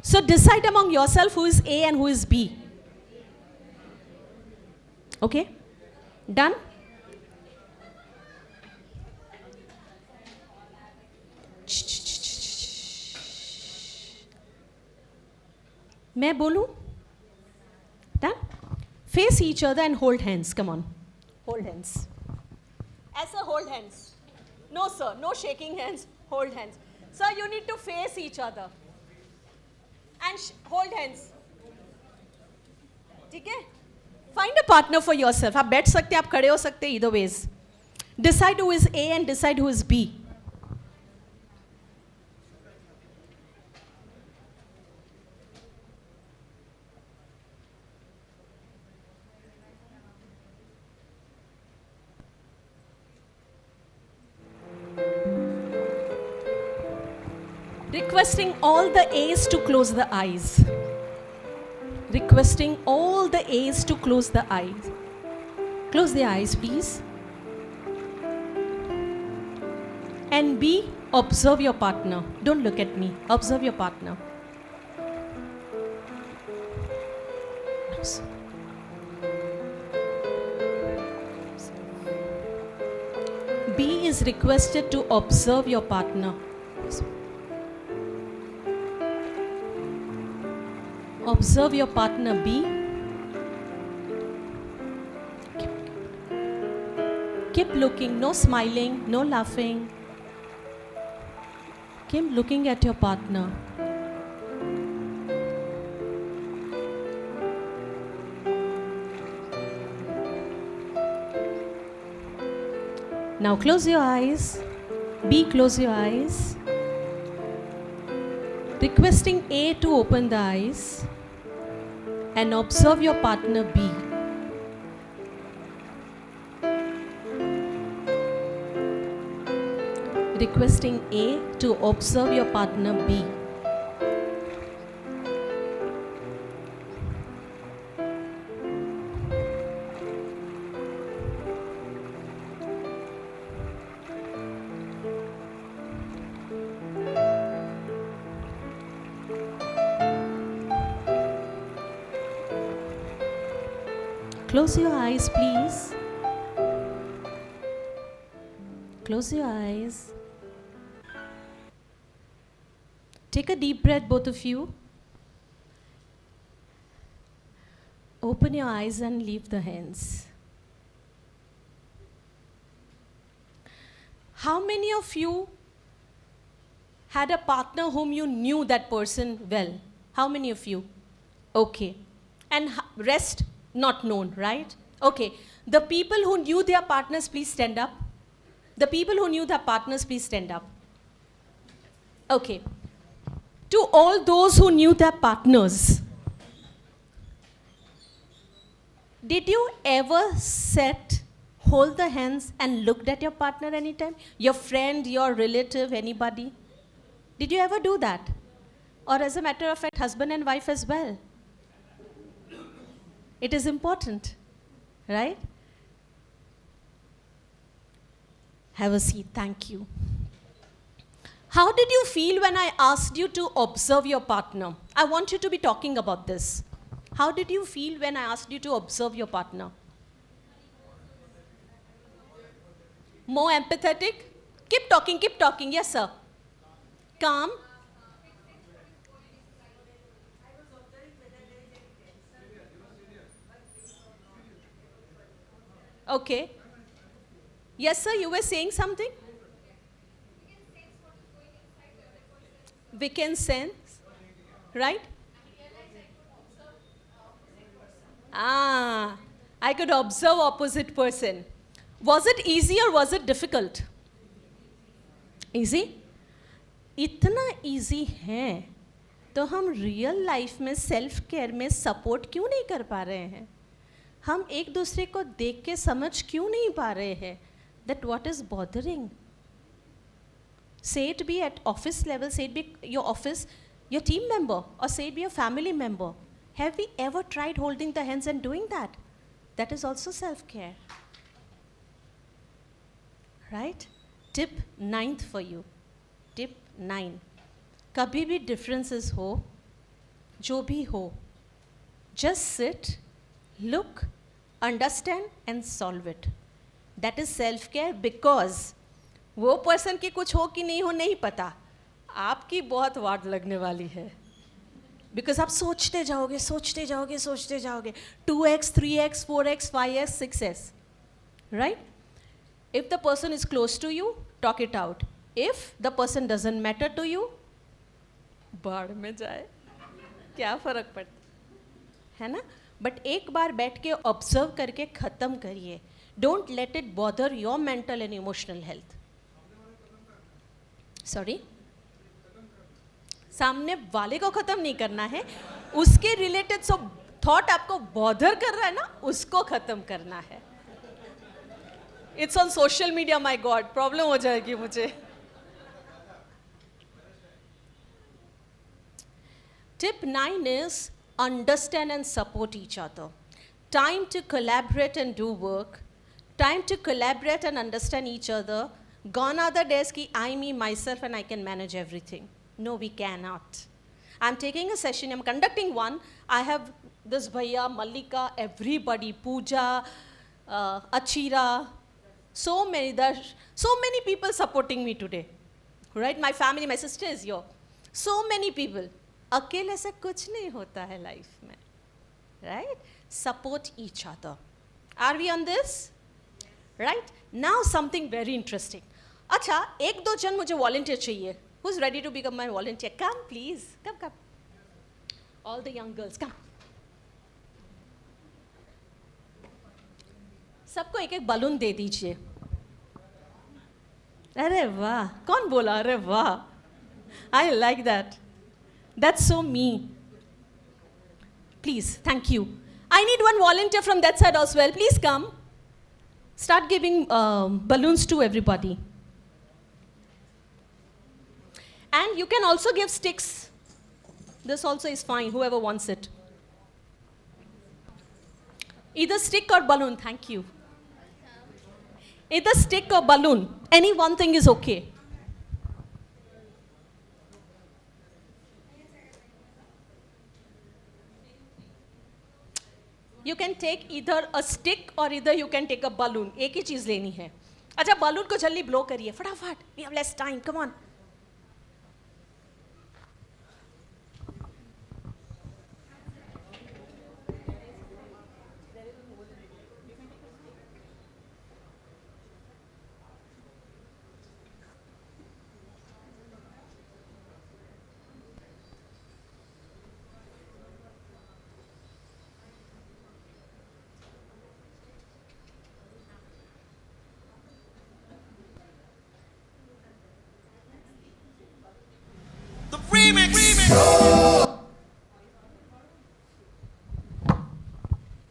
So decide among yourself who is A and who is B. Okay? Done? मैं बोलूं? Done? Face each other and hold hands. Come on. Hold hands. ऐसा hold hands. No, sir. No shaking hands. Hold hands. Sir, you need to face each other. And hold hands. ठीक है? Find a partner for yourself. आप बैठ सकते हैं, आप खड़े हो सकते हैं, either ways. Decide who is A and decide who is B. Requesting all the A's to close the eyes. Requesting all the A's to close the eyes. Close the eyes, please. And B, observe your partner. Don't look at me. Observe your partner. B is requested to observe your partner. Observe your partner, B. Keep looking, no smiling, no laughing. Keep looking at your partner. Now close your eyes. B, close your eyes. Requesting A to open the eyes and observe your partner B. Requesting A to observe your partner B. Close your eyes, please. Close your eyes. Take a deep breath, both of you. Open your eyes and leave the hands. How many of you had a partner whom you knew that person well? How many of you? Okay. And rest not known, right? Okay. The people who knew their partners, please stand up. The people who knew their partners, please stand up. Okay. To all those who knew their partners, did you ever hold the hands and looked at your partner anytime? Your friend, your relative, anybody? Did you ever do that? Or as a matter of fact, husband and wife as well? It is important, right? Have a seat. Thank you. How did you feel when I asked you to observe your partner? I want you to be talking about this. How did you feel when I asked you to observe your partner? More empathetic? Keep talking, keep talking. Yes, sir. Calm. Okay. Yes, sir, you were saying something? We can sense, right? Ah, I could observe opposite person. Was it easy or was it difficult? Easy? इतना easy है तो हम real life में self care में support क्यों नहीं कर पा रहे हैं? हम एक दूसरे को देख के समझ क्यों नहीं पा रहे हैं? That what is bothering? Say it be at office level, say it be your office, your team member, or say it be a family member. Have we ever tried holding the hands and doing that? That is also self-care. Right? Tip 9th for you. Tip 9. कभी भी differences हो, जो भी हो, just sit, look, understand and solve it. That is self-care because वो person की कुछ हो कि नहीं हो नहीं पता. आपकी बहुत वाट लगने वाली है. Because आप सोचते जाओगे, सोचते जाओगे, सोचते जाओगे. 2x, 3x, 4x, 5x, 6x. Right? If the person is close to you, talk it out. If the person doesn't matter to you, बाढ़ में जाए, क्या फर्क पड़ता है ना? बट एक बार बैठ के ऑब्जर्व करके ख़त्म करिए. Don't let it bother your mental and emotional health. Sorry, सामने वाले को ख़त्म नहीं करना है, उसके रिलेटेड जो थॉट आपको बॉदर कर रहा है ना, उसको ख़त्म करना है. It's on social media, my God, problem हो जाएगी मुझे. Tip 9 is understand and support each other. Time to collaborate and do work. Time to collaborate and understand each other. Gone are the days ki I, me, myself and I can manage everything. No, we cannot. I'm taking a session, I'm conducting one. I have this Bhaiya, Mallika, everybody, Pooja, Achira, so many people supporting me today. Right? My family, my sister is here. So many people. अकेले से कुछ नहीं होता है life में. Right? Support each other. Are we on this? Right? Now something very interesting. अच्छा, एक दो जन मुझे volunteer चाहिए. Who's ready to become my volunteer? Come please. Come. All the young girls, come. सबको एक एक बलून दे दीजिए. अरे वाह, कौन बोला अरे वाह? I like that. That's so me. Please, thank you. I need one volunteer from that side as well. Please come. Start giving balloons to everybody. And you can also give sticks. This also is fine, whoever wants it. Either stick or balloon, thank you. Either stick or balloon, any one thing is okay. You can take either a stick or either you can take a balloon. एक ही चीज़ लेनी है. अच्छा, balloon को जल्दी blow करिए, फटाफट. We have less time. Come on.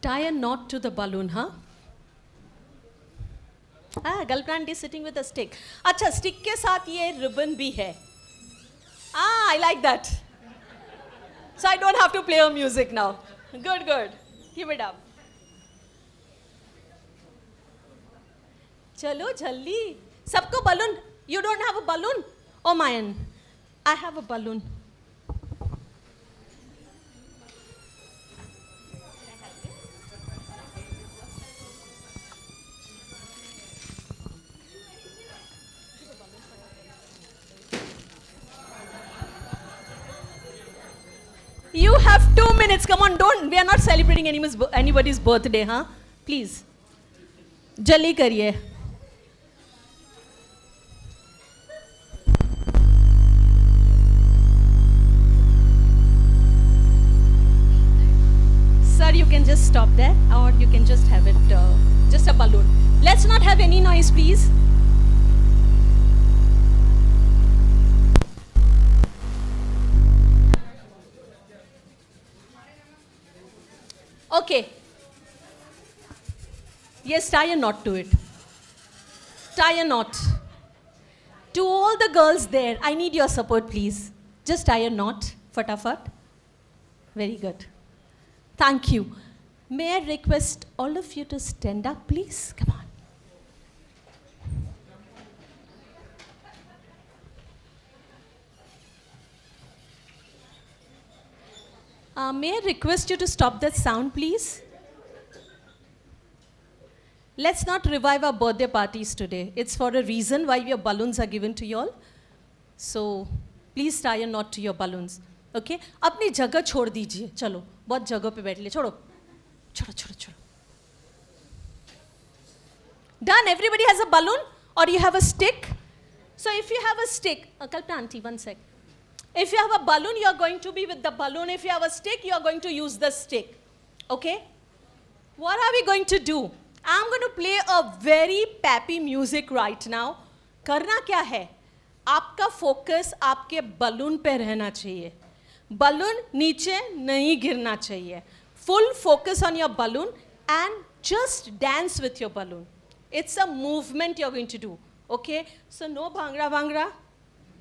Tie a knot to the balloon, huh? Girlfriend is sitting with a stick. अच्छा, stick के साथ ये ribbon भी है. I like that. So I don't have to play a music now. Good. Keep it up. चलो जल्दी. सबको balloon? You don't have a balloon? Oh, Mayan, I have a balloon. You have 2 minutes. Come on, don't. We are not celebrating anybody's birthday, huh? Please. Jaldi kariye. Sir, you can just stop there, or you can just have it, just a balloon. Let's not have any noise, please. Okay. Yes, tie a knot to it. Tie a knot. To all the girls there, I need your support, please. Just tie a knot, fatafat. Very good. Thank you. May I request all of you to stand up, please? Come on. May I request you to stop that sound, please? Let's not revive our birthday parties today. It's for a reason why your balloons are given to you all. So, please tie a knot to your balloons. Okay? अपनी जगह छोड़ दीजिए. चलो, बहुत जगह पे बैठ ले. छोड़ो. छोड़ो, छोड़ो, छोड़ो. Done. Everybody has a balloon, or you have a stick. So, if you have a stick, Kalpana auntie, one sec. If you have a balloon, you are going to be with the balloon. If you have a stick, you are going to use the stick. Okay? What are we going to do? I'm going to play a very peppy music right now. करना क्या है? आपका focus आपके balloon पे रहना चाहिए. Balloon नीचे नहीं गिरना चाहिए. Full focus on your balloon and just dance with your balloon. It's a movement you're going to do. Okay? So no bhangra bhangra,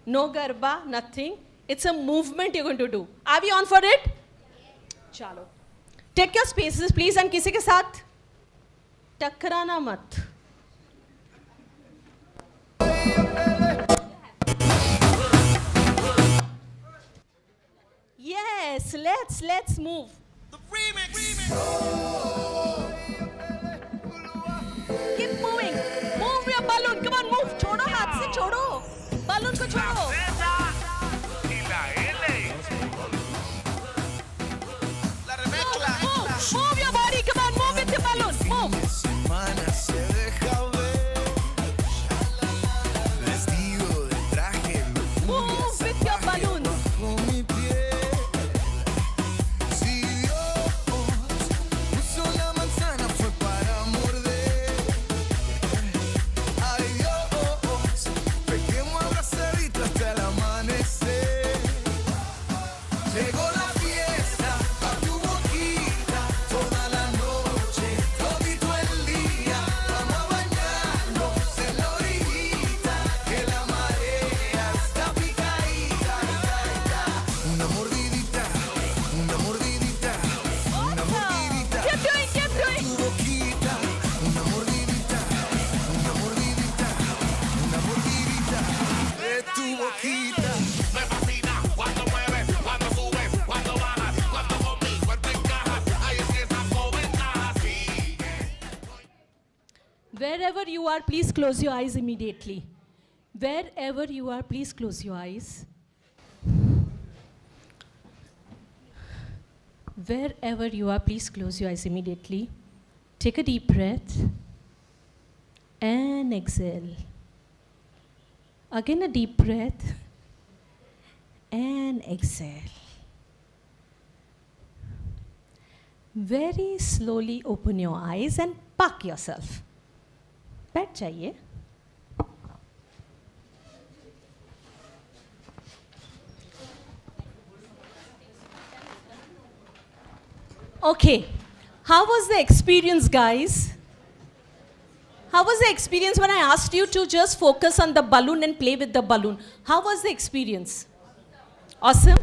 no garba, nothing. It's a movement you're going to do. Are we on for it? चलो. Take your spaces, please, and किसी के साथ टकराना मत. Yes, let's move. The remix. Keep moving. Move your balloon. Come on, move. छोड़ो हाथ से छोड़ो. Balloon को छोड़ो. Y la L. La remezcla. Move your body. Come on, move with your balloon. Move. Semana se deja ver. Vestido de traje. Move with your balloon. Con mi pie. Si Dios puso la manzana fue para morder. Ay Dios, pequemos abrazaditos hasta el amanecer. Llegó la fiesta a tu boquita, toda la noche, todito el día. Vamos a bañarnos en la orillita, que la marea está picadita. Una mordidita, una mordidita, una mordidita. Keep doing, keep doing. Tu boquita, una mordidita, una mordidita, una mordidita de tu boquita. Me fascina cuando mueves, cuando subes, cuando bajas, cuando conmigo te encajas. Ahí empiezas con ventaja, sigue. Wherever you are, please close your eyes immediately. Wherever you are, please close your eyes. Wherever you are, please close your eyes immediately. Take a deep breath and exhale. Again, a deep breath and exhale. Very slowly open your eyes and park yourself. बैठ जाइए. Okay, how was the experience, guys? How was the experience when I asked you to just focus on the balloon and play with the balloon? How was the experience? Awesome?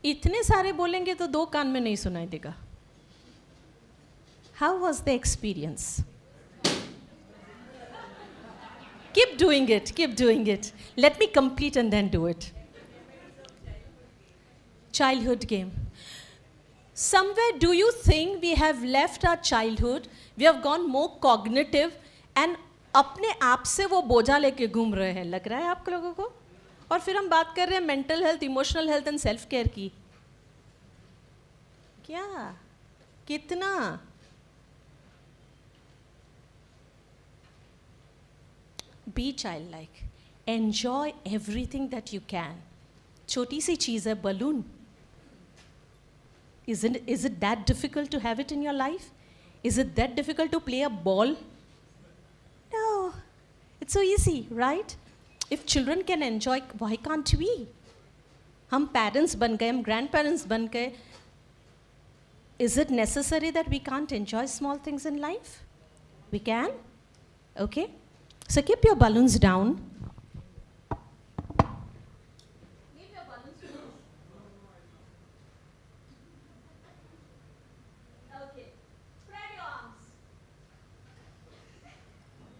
इतने सारे बोलेंगे तो 2 कान में नहीं सुनाई देगा. How was the experience? Keep doing it, keep doing it. Let me complete and then do it. Childhood game. Somewhere, do you think we have left our childhood, we have gone more cognitive and अपने आप से वो बोझा लेके घूम रहे हैं, लग रहा है आप लोगों को? और फिर हम बात कर रहे हैं mental health, emotional health and self care की. क्या? कितना? Be childlike. Enjoy everything that you can. छोटी सी चीज़ है balloon. Is it that difficult to have it in your life? Is it that difficult to play a ball? No. It's so easy, right? If children can enjoy, why can't we? हम parents बन गए, हम grandparents बन गए. Is it necessary that we can't enjoy small things in life? We can? Okay. So keep your balloons down. Okay. Spread your arms.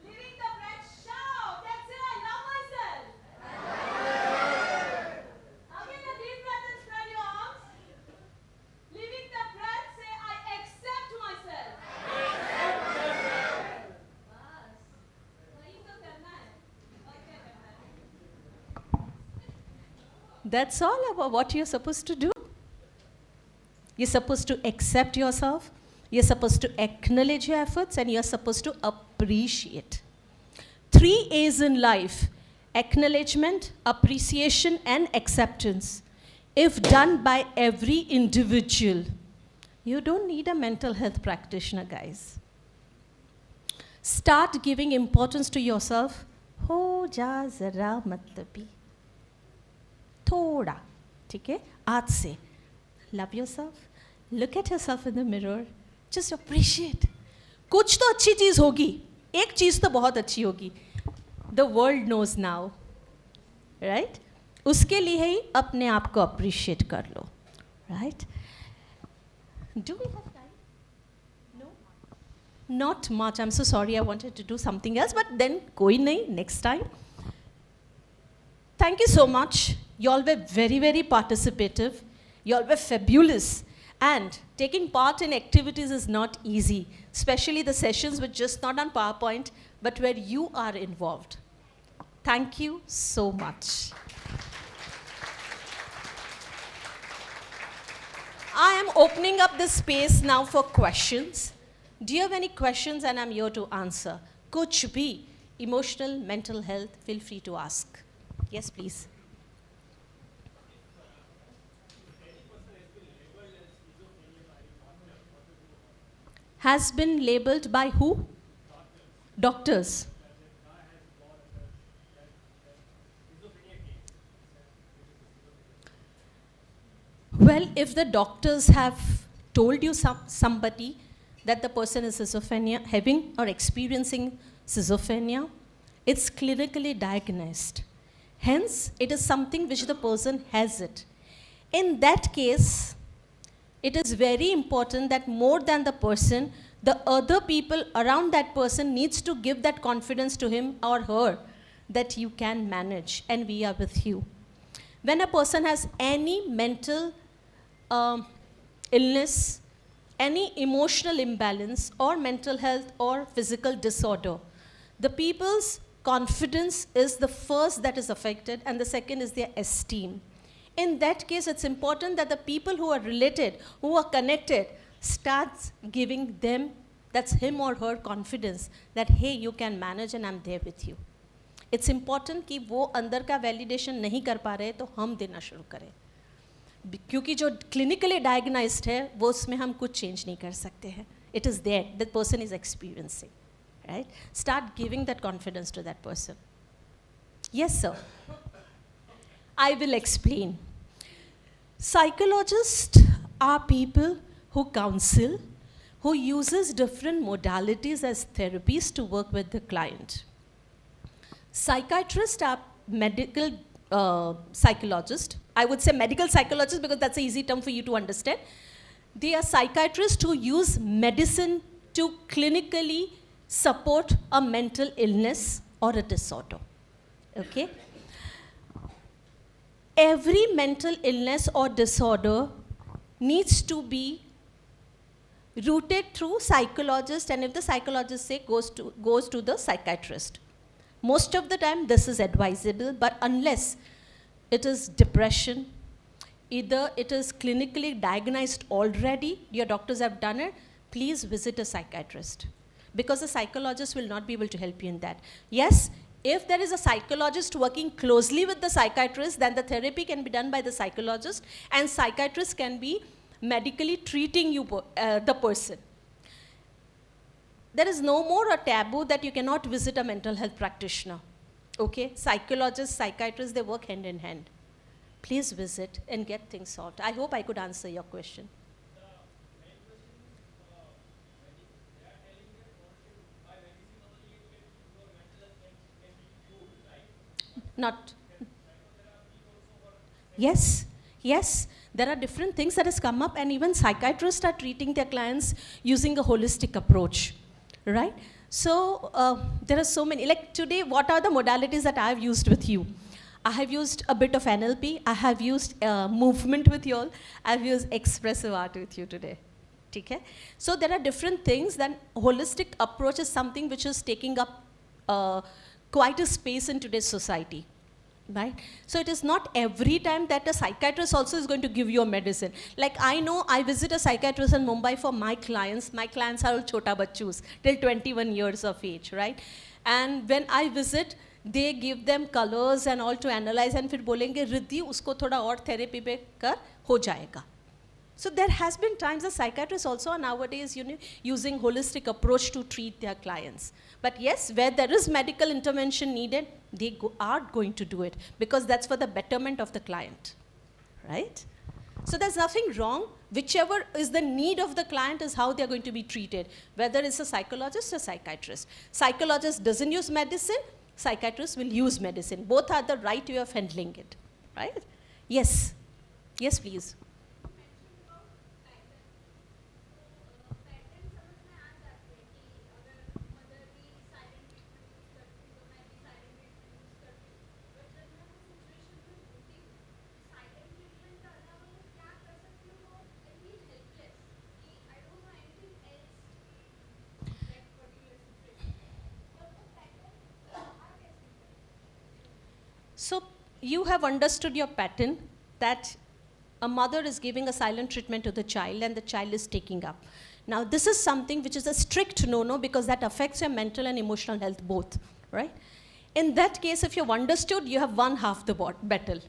Living the breath, shout. That's it, I love myself. Again, a deep breath and spread your arms. Living the breath, say, I accept myself. बस, वही तो करना है. और क्या करना है? That's all about what you're supposed to do. You're supposed to accept yourself. You're supposed to acknowledge your efforts, and you're supposed to appreciate. 3 A's in life: acknowledgement, appreciation, and acceptance. If done by every individual, you don't need a mental health practitioner, guys. Start giving importance to yourself. हो जा जरा मतलबी थोड़ा, ठीक है? आज से love yourself. Look at yourself in the mirror. Just appreciate. कुछ तो अच्छी चीज़ होगी. एक चीज़ तो बहुत अच्छी होगी. The world knows now. Right? उसके लिए ही अपने आप को appreciate कर लो. Right? Do we have time? No? Not much. I'm so sorry. I wanted to do something else, but then कोई नहीं. Next time. Thank you so much. You all were very, very participative. You all were fabulous. And taking part in activities is not easy, especially the sessions which just not on PowerPoint, but where you are involved. Thank you so much. I am opening up this space now for questions. Do you have any questions? And I'm here to answer. Kuch bhi, emotional, mental health, feel free to ask. Yes, please. Has been labeled by who? Doctors. Well, if the doctors have told you somebody that the person is schizophrenia, having or experiencing schizophrenia, it's clinically diagnosed. Hence, it is something which the person has it. In that case, it is very important that more than the person, the other people around that person needs to give that confidence to him or her that you can manage and we are with you. When a person has any mental illness, any emotional imbalance or mental health or physical disorder, the people's confidence is the first that is affected and the second is their esteem. In that case, it's important that the people who are related, who are connected, starts giving them, that's him or her confidence, that hey, you can manage and I'm there with you. It's important कि वो अंदर का validation नहीं कर पा रहे तो हम देना शुरू करें. क्योंकि जो clinically diagnosed है, वो उसमें हम कुछ change नहीं कर सकते हैं. It is there, that person is experiencing. Right? Start giving that confidence to that person. Yes, sir. I will explain. Psychologists are people who counsel, who uses different modalities as therapies to work with the client. Psychiatrists are medical psychologists. I would say medical psychologists because that's an easy term for you to understand. They are psychiatrists who use medicine to clinically support a mental illness or a disorder. Okay? Every mental illness or disorder needs to be rooted through psychologist, and if the psychologist say goes to the psychiatrist. Most of the time this is advisable, but unless it is depression, either it is clinically diagnosed already, your doctors have done it, please visit a psychiatrist, because a psychologist will not be able to help you in that. Yes, if there is a psychologist working closely with the psychiatrist, then the therapy can be done by the psychologist, and psychiatrist can be medically treating you, the person. There is no more a taboo that you cannot visit a mental health practitioner. Okay? Psychologists, psychiatrists, they work hand in hand. Please visit and get things solved. I hope I could answer your question. Not. Yes, yes. There are different things that has come up, and even psychiatrists are treating their clients using a holistic approach, right? So there are so many. Like today, what are the modalities that I have used with you? I have used a bit of NLP. I have used movement with you all. I have used expressive art with you today. Okay? So there are different things. Then holistic approach is something which is taking up quite a space in today's society. Right? So it is not every time that a psychiatrist also is going to give you a medicine. Like I know I visit a psychiatrist in Mumbai for my clients. My clients are all chota bachus, till 21 years of age, right? And when I visit, they give them colors and all to analyze, and फिर बोलेंगे रिद्धि उसको थोड़ा और therapy पे कर हो जाएगा. So there has been times that psychiatrists also are nowadays using holistic approach to treat their clients. But yes, where there is medical intervention needed, they are going to do it, because that's for the betterment of the client, right? So there's nothing wrong. Whichever is the need of the client is how they're going to be treated, whether it's a psychologist or psychiatrist. Psychologist doesn't use medicine, psychiatrist will use medicine. Both are the right way of handling it, right? Yes. Yes, please. So you have understood your pattern, that a mother is giving a silent treatment to the child and the child is taking up. Now this is something which is a strict no-no, because that affects your mental and emotional health both, right? In that case, if you've understood, you have won half the battle,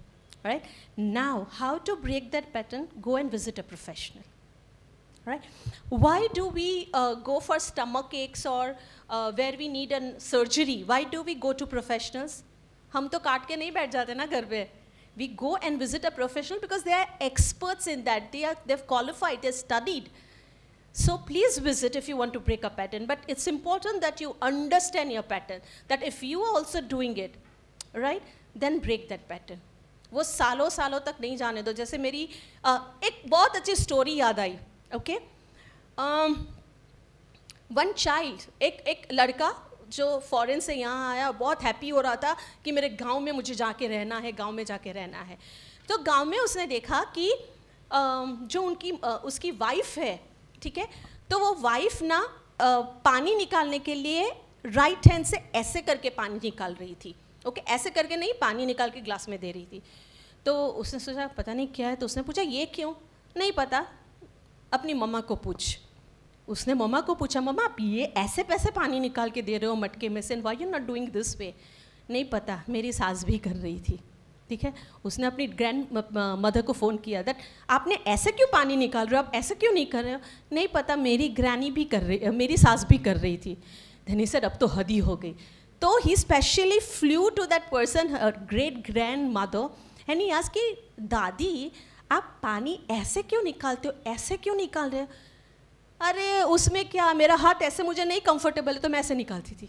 right? Now, how to break that pattern? Go and visit a professional, right? Why do we go for stomach aches or where we need a surgery? Why do we go to professionals? हम तो काट के नहीं बैठ जाते ना घर पे. We go and visit a professional because they are experts in that. They've qualified, they've studied. So please visit if you want to break a pattern. But it's important that you understand your pattern. That if you are also doing it, right, then break that pattern. वो सालों सालों तक नहीं जाने दो. जैसे मेरी एक बहुत अच्छी स्टोरी याद आई. Okay? One child, एक लड़का जो फॉरेन से यहाँ आया, बहुत हैप्पी हो रहा था कि मेरे गांव में मुझे जाके रहना है, गांव में जाके रहना है. तो गांव में उसने देखा कि जो उसकी वाइफ है, ठीक है, तो वो वाइफ ना पानी निकालने के लिए राइट हैंड से ऐसे करके पानी निकाल रही थी. ओके, ऐसे करके नहीं, पानी निकाल के ग्लास में दे रही थी. तो उसने सोचा पता नहीं क्या है, तो उसने पूछा ये क्यों? नहीं पता, अपनी मम्मा को पूछ. उसने मम्मा को पूछा, मम्मा आप ये ऐसे पैसे पानी निकाल के दे रहे हो मटके में से, why you not doing this way? नहीं पता, मेरी सास भी कर रही थी. ठीक है, उसने अपनी ग्रैंड मदर को फ़ोन किया, दैट आपने ऐसे क्यों पानी निकाल रहे हो, आप ऐसे क्यों नहीं कर रहे हो? नहीं पता, मेरी ग्रैनी भी कर रही, मेरी सास भी कर रही थी. देन ही सेड अब तो हद ही हो गई. तो he specially flew to that person, great grandmother, and he asked कि दादी आप पानी ऐसे क्यों निकालते हो, ऐसे क्यों निकाल रहे हो? अरे उसमें क्या, मेरा हाथ ऐसे मुझे नहीं कंफर्टेबल है तो मैं ऐसे निकालती थी.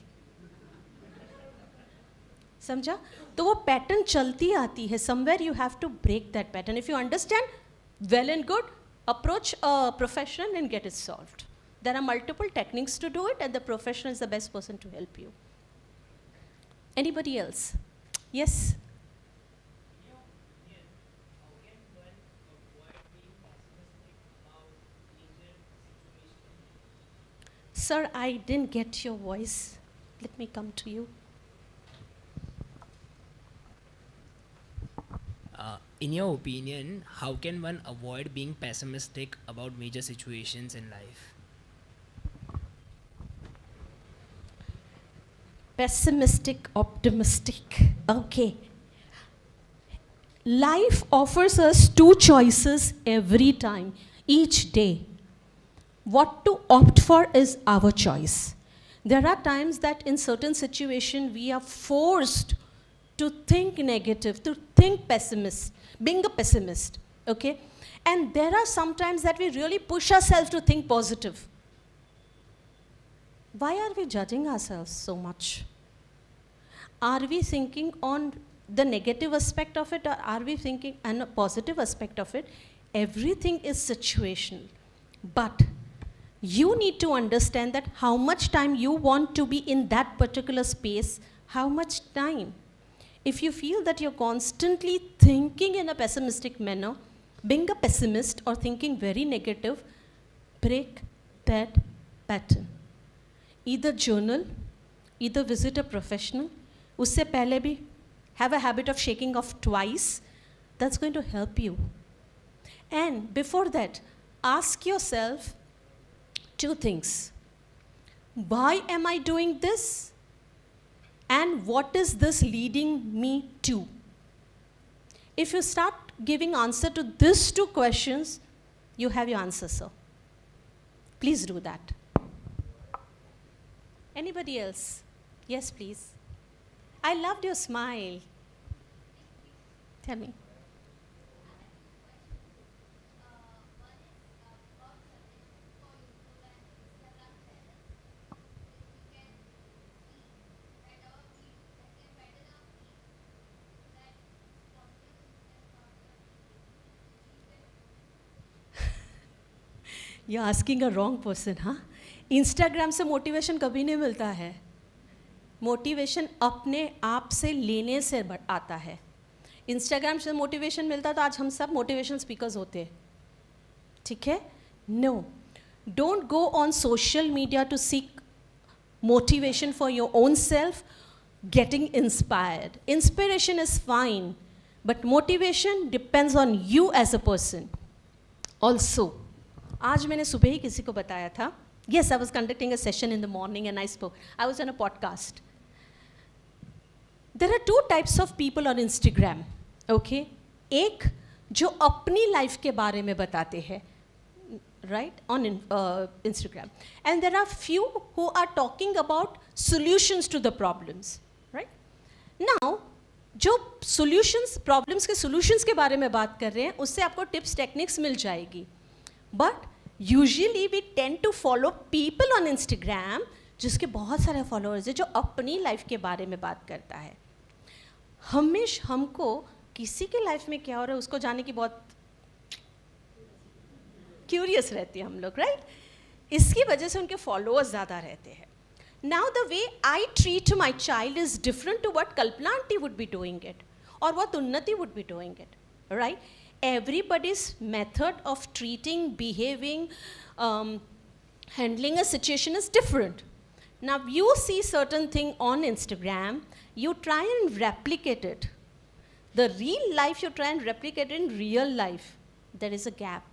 समझा? तो वो पैटर्न चलती आती है. Somewhere you have to break that pattern. If you understand, well and good, approach a professional and get it solved. There are multiple techniques to do it, and the professional is the best person to help you. Anybody else? Yes? Sir, I didn't get your voice. Let me come to you. In your opinion, how can one avoid being pessimistic about major situations in life? Pessimistic, optimistic. Okay. Life offers us two choices every time, each day. What to opt for is our choice. There are times that in certain situations we are forced to think negative, to think pessimist, being a pessimist, okay? And there are some times that we really push ourselves to think positive. Why are we judging ourselves so much? Are we thinking on the negative aspect of it, or are we thinking on a positive aspect of it? Everything is situational. But you need to understand that how much time you want to be in that particular space, how much time. If you feel that you're constantly thinking in a pessimistic manner, being a pessimist or thinking very negative, break that pattern. Either journal, either visit a professional. Usse pehle bhi have a habit of shaking off twice. That's going to help you. And before that, ask yourself two things. Why am I doing this? And what is this leading me to? If you start giving answer to these two questions, you have your answer, sir. Please do that. Anybody else? Yes, please. I loved your smile. Tell me. You're asking a wrong person, हाँ? Instagram से motivation कभी नहीं मिलता है. Motivation अपने आप से लेने से आता है. इंस्टाग्राम से मोटिवेशन मिलता तो आज हम सब मोटिवेशन स्पीकर्स होते. ठीक है? No. Don't go on social media to seek motivation for your own self, getting inspired. Inspiration is fine, but motivation depends on you as a person. Also, आज मैंने सुबह ही किसी को बताया था. Yes, I was conducting a session in the morning and I spoke. I was on a podcast. There are two types of people on Instagram. Okay? एक जो अपनी लाइफ के बारे में बताते हैं, right, on Instagram. And there are few who are talking about solutions to the problems, right? Now, जो solutions, problems के solutions के बारे में बात कर रहे हैं, उससे आपको tips, techniques मिल जाएगी. But usually we tend to follow people on Instagram जिसके बहुत सारे followers हैं जो अपनी लाइफ के बारे में बात करता है. हमेशा हमको किसी के लाइफ में क्या हो रहा है उसको जानने की बहुत क्यूरियस रहती है हम लोग, राइट? इसकी वजह से उनके फॉलोअर्स ज़्यादा रहते हैं. Now the way I treat my child is different to what Kalpana aunty would be doing it और what Unnati would be doing it, right? Everybody's method of treating, behaving, handling a situation is different. Now you see certain thing on Instagram, you try and replicate it. The real life you try and replicate in real life. There is a gap.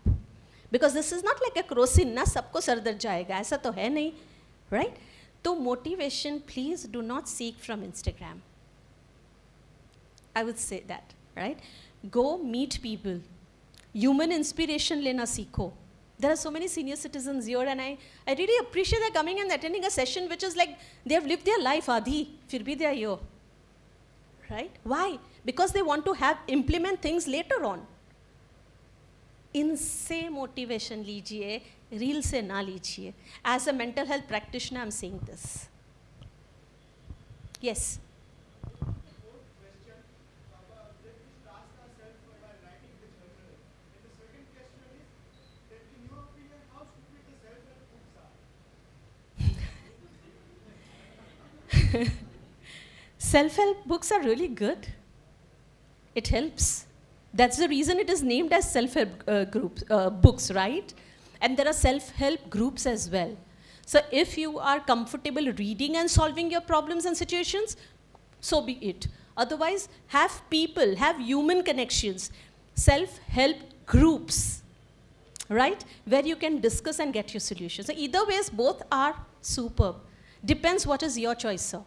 Because this is not like a kerosene, na sabko sar dar jayega, aisa to hai nahi, right? So motivation, please do not seek from Instagram. I would say that, right? Go meet people. Human inspiration lena seekho. There are so many senior citizens here and I really appreciate their coming and attending a session which is like they have lived their life adhi, fir bhi they are here. Right? Why? Because they want to implement things later on. इनसे motivation लीजिए, reel से ना लीजिए. As a mental health practitioner, I'm saying this. Yes. Self-help books are really good. It helps. That's the reason it is named as self-help books, right? And there are self-help groups as well. So if you are comfortable reading and solving your problems and situations, so be it. Otherwise, have people, have human connections, self-help groups, right? Where you can discuss and get your solutions. So either ways, both are superb. Depends what is your choice, sir.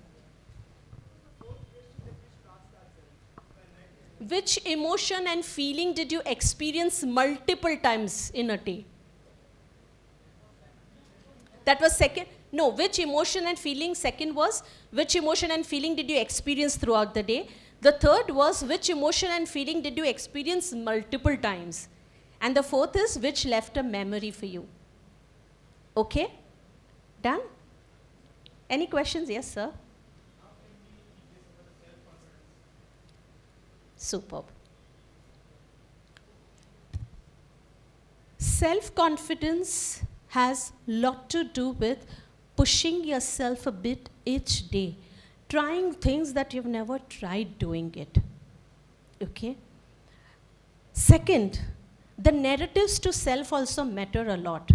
Which emotion and feeling did you experience multiple times in a day? That was second. No, which emotion and feeling? Second was, which emotion and feeling did you experience throughout the day? The third was, which emotion and feeling did you experience multiple times? And the fourth is, which left a memory for you? Okay? Done? Any questions? Yes, sir. Superb. Self-confidence has lot to do with pushing yourself a bit each day, trying things that you've never tried doing it. Okay? Second, the narratives to self also matter a lot.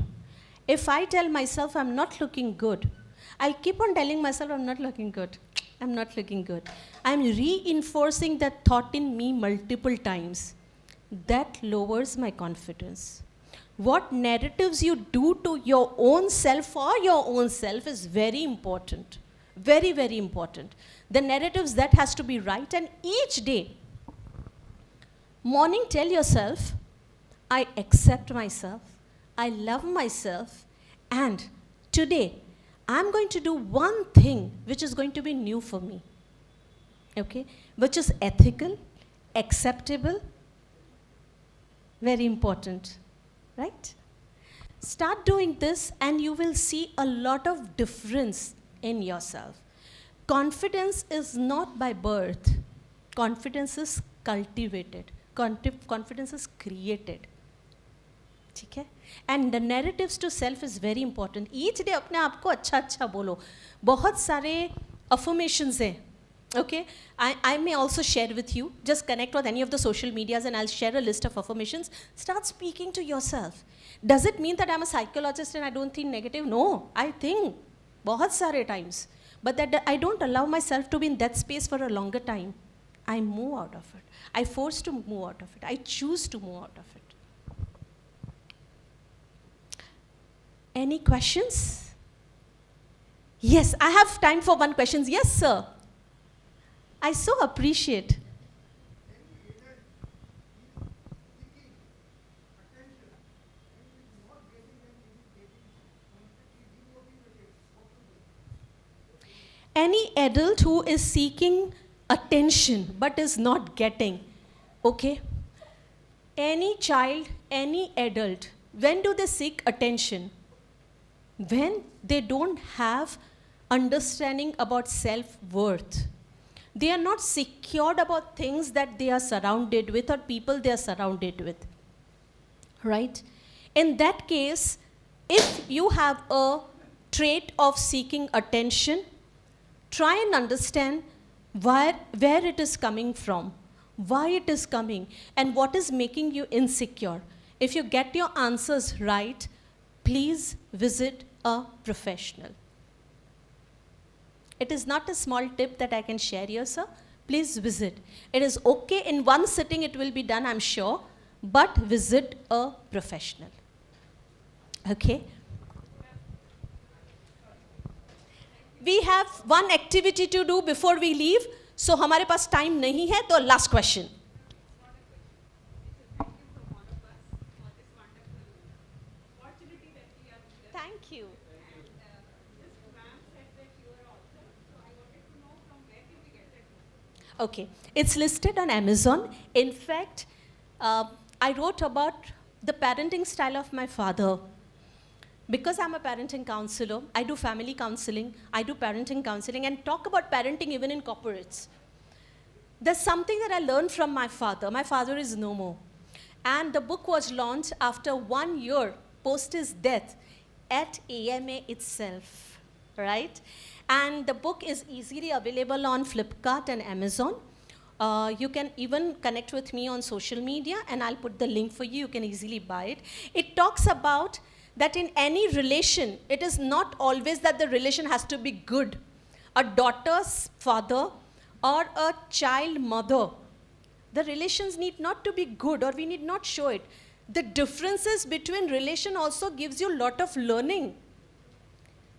If I tell myself I'm not looking good, I'll keep on telling myself I'm not looking good. I'm not looking good. I'm reinforcing that thought in me multiple times. That lowers my confidence. What narratives you do to your own self for your own self is very important. Very, very important. The narratives that has to be right, and each day, morning tell yourself, I accept myself, I love myself, and today, I'm going to do one thing which is going to be new for me, okay? Which is ethical, acceptable, very important, right? Start doing this and you will see a lot of difference in yourself. Confidence is not by birth. Confidence is cultivated. Confidence is created. ठीक है? And the narratives to self is very important. Each day अपने आप को अच्छा अच्छा बोलो. बहुत सारे affirmations हैं. Okay? I may also share with you. Just connect with any of the social medias and I'll share a list of affirmations. Start speaking to yourself. Does it mean that I'm a psychologist and I don't think negative? No, I think बहुत सारे times. But that I don't allow myself to be in that space for a longer time. I move out of it. I force to move out of it. I choose to move out of it. Any questions? Yes, I have time for one question. Yes, sir. I so appreciate. Any adult who is seeking attention but is not getting, okay? Any child, any adult, when do they seek attention? When they don't have understanding about self-worth. They are not secured about things that they are surrounded with or people they are surrounded with, right? In that case, if you have a trait of seeking attention, try and understand where it is coming from, why it is coming, and what is making you insecure. If you get your answers right, please visit a professional. It is not a small tip that I can share here, sir. Please visit. It is okay, in one sitting it will be done, I'm sure, but visit a professional. Okay? We have one activity to do before we leave, so हमारे पास time नहीं है, तो last question. Thank you. Okay, it's listed on Amazon. In fact, I wrote about the parenting style of my father. Because I'm a parenting counselor, I do family counseling, I do parenting counseling, and talk about parenting even in corporates. There's something that I learned from my father. My father is no more. And the book was launched after 1 year post his death at AMA itself, right? And the book is easily available on Flipkart and Amazon. You can even connect with me on social media, and I'll put the link for you. You can easily buy it. It talks about that in any relation, it is not always that the relation has to be good. A daughter's father or a child mother, the relations need not to be good, or we need not show it. The differences between relation also gives you a lot of learning.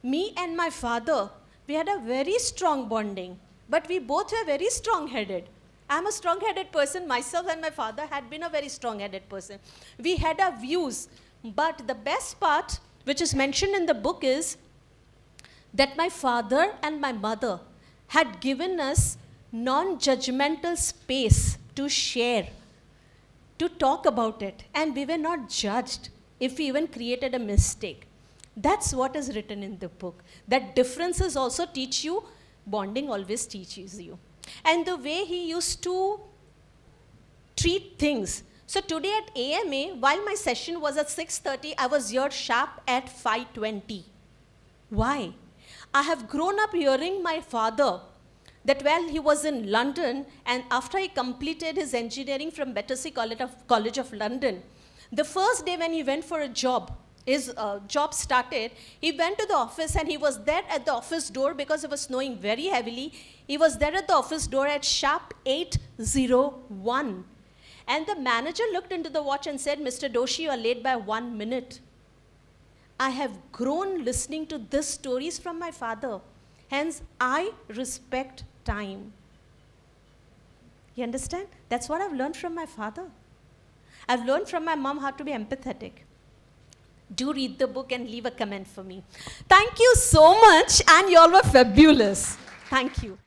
Me and my father, we had a very strong bonding, but we both were very strong-headed. I'm a strong-headed person myself, and my father had been a very strong-headed person. We had our views, but the best part, which is mentioned in the book, is that my father and my mother had given us non-judgmental space to share, to talk about it, and we were not judged if we even created a mistake. That's what is written in the book. That differences also teach you, bonding always teaches you. And the way he used to treat things. So today at AMA, while my session was at 6:30, I was here sharp at 5:20. Why? I have grown up hearing my father that while he was in London, and after he completed his engineering from Battersea College of London, the first day when he went for a job, his job started, he went to the office, and he was there at the office door because it was snowing very heavily. He was there at the office door at sharp 8:01. And the manager looked into the watch and said, "Mr. Doshi, you are late by 1 minute." I have grown listening to these stories from my father. Hence, I respect time. You understand? That's what I've learned from my father. I've learned from my mom how to be empathetic. Do read the book and leave a comment for me. Thank you so much, and you all were fabulous. Thank you.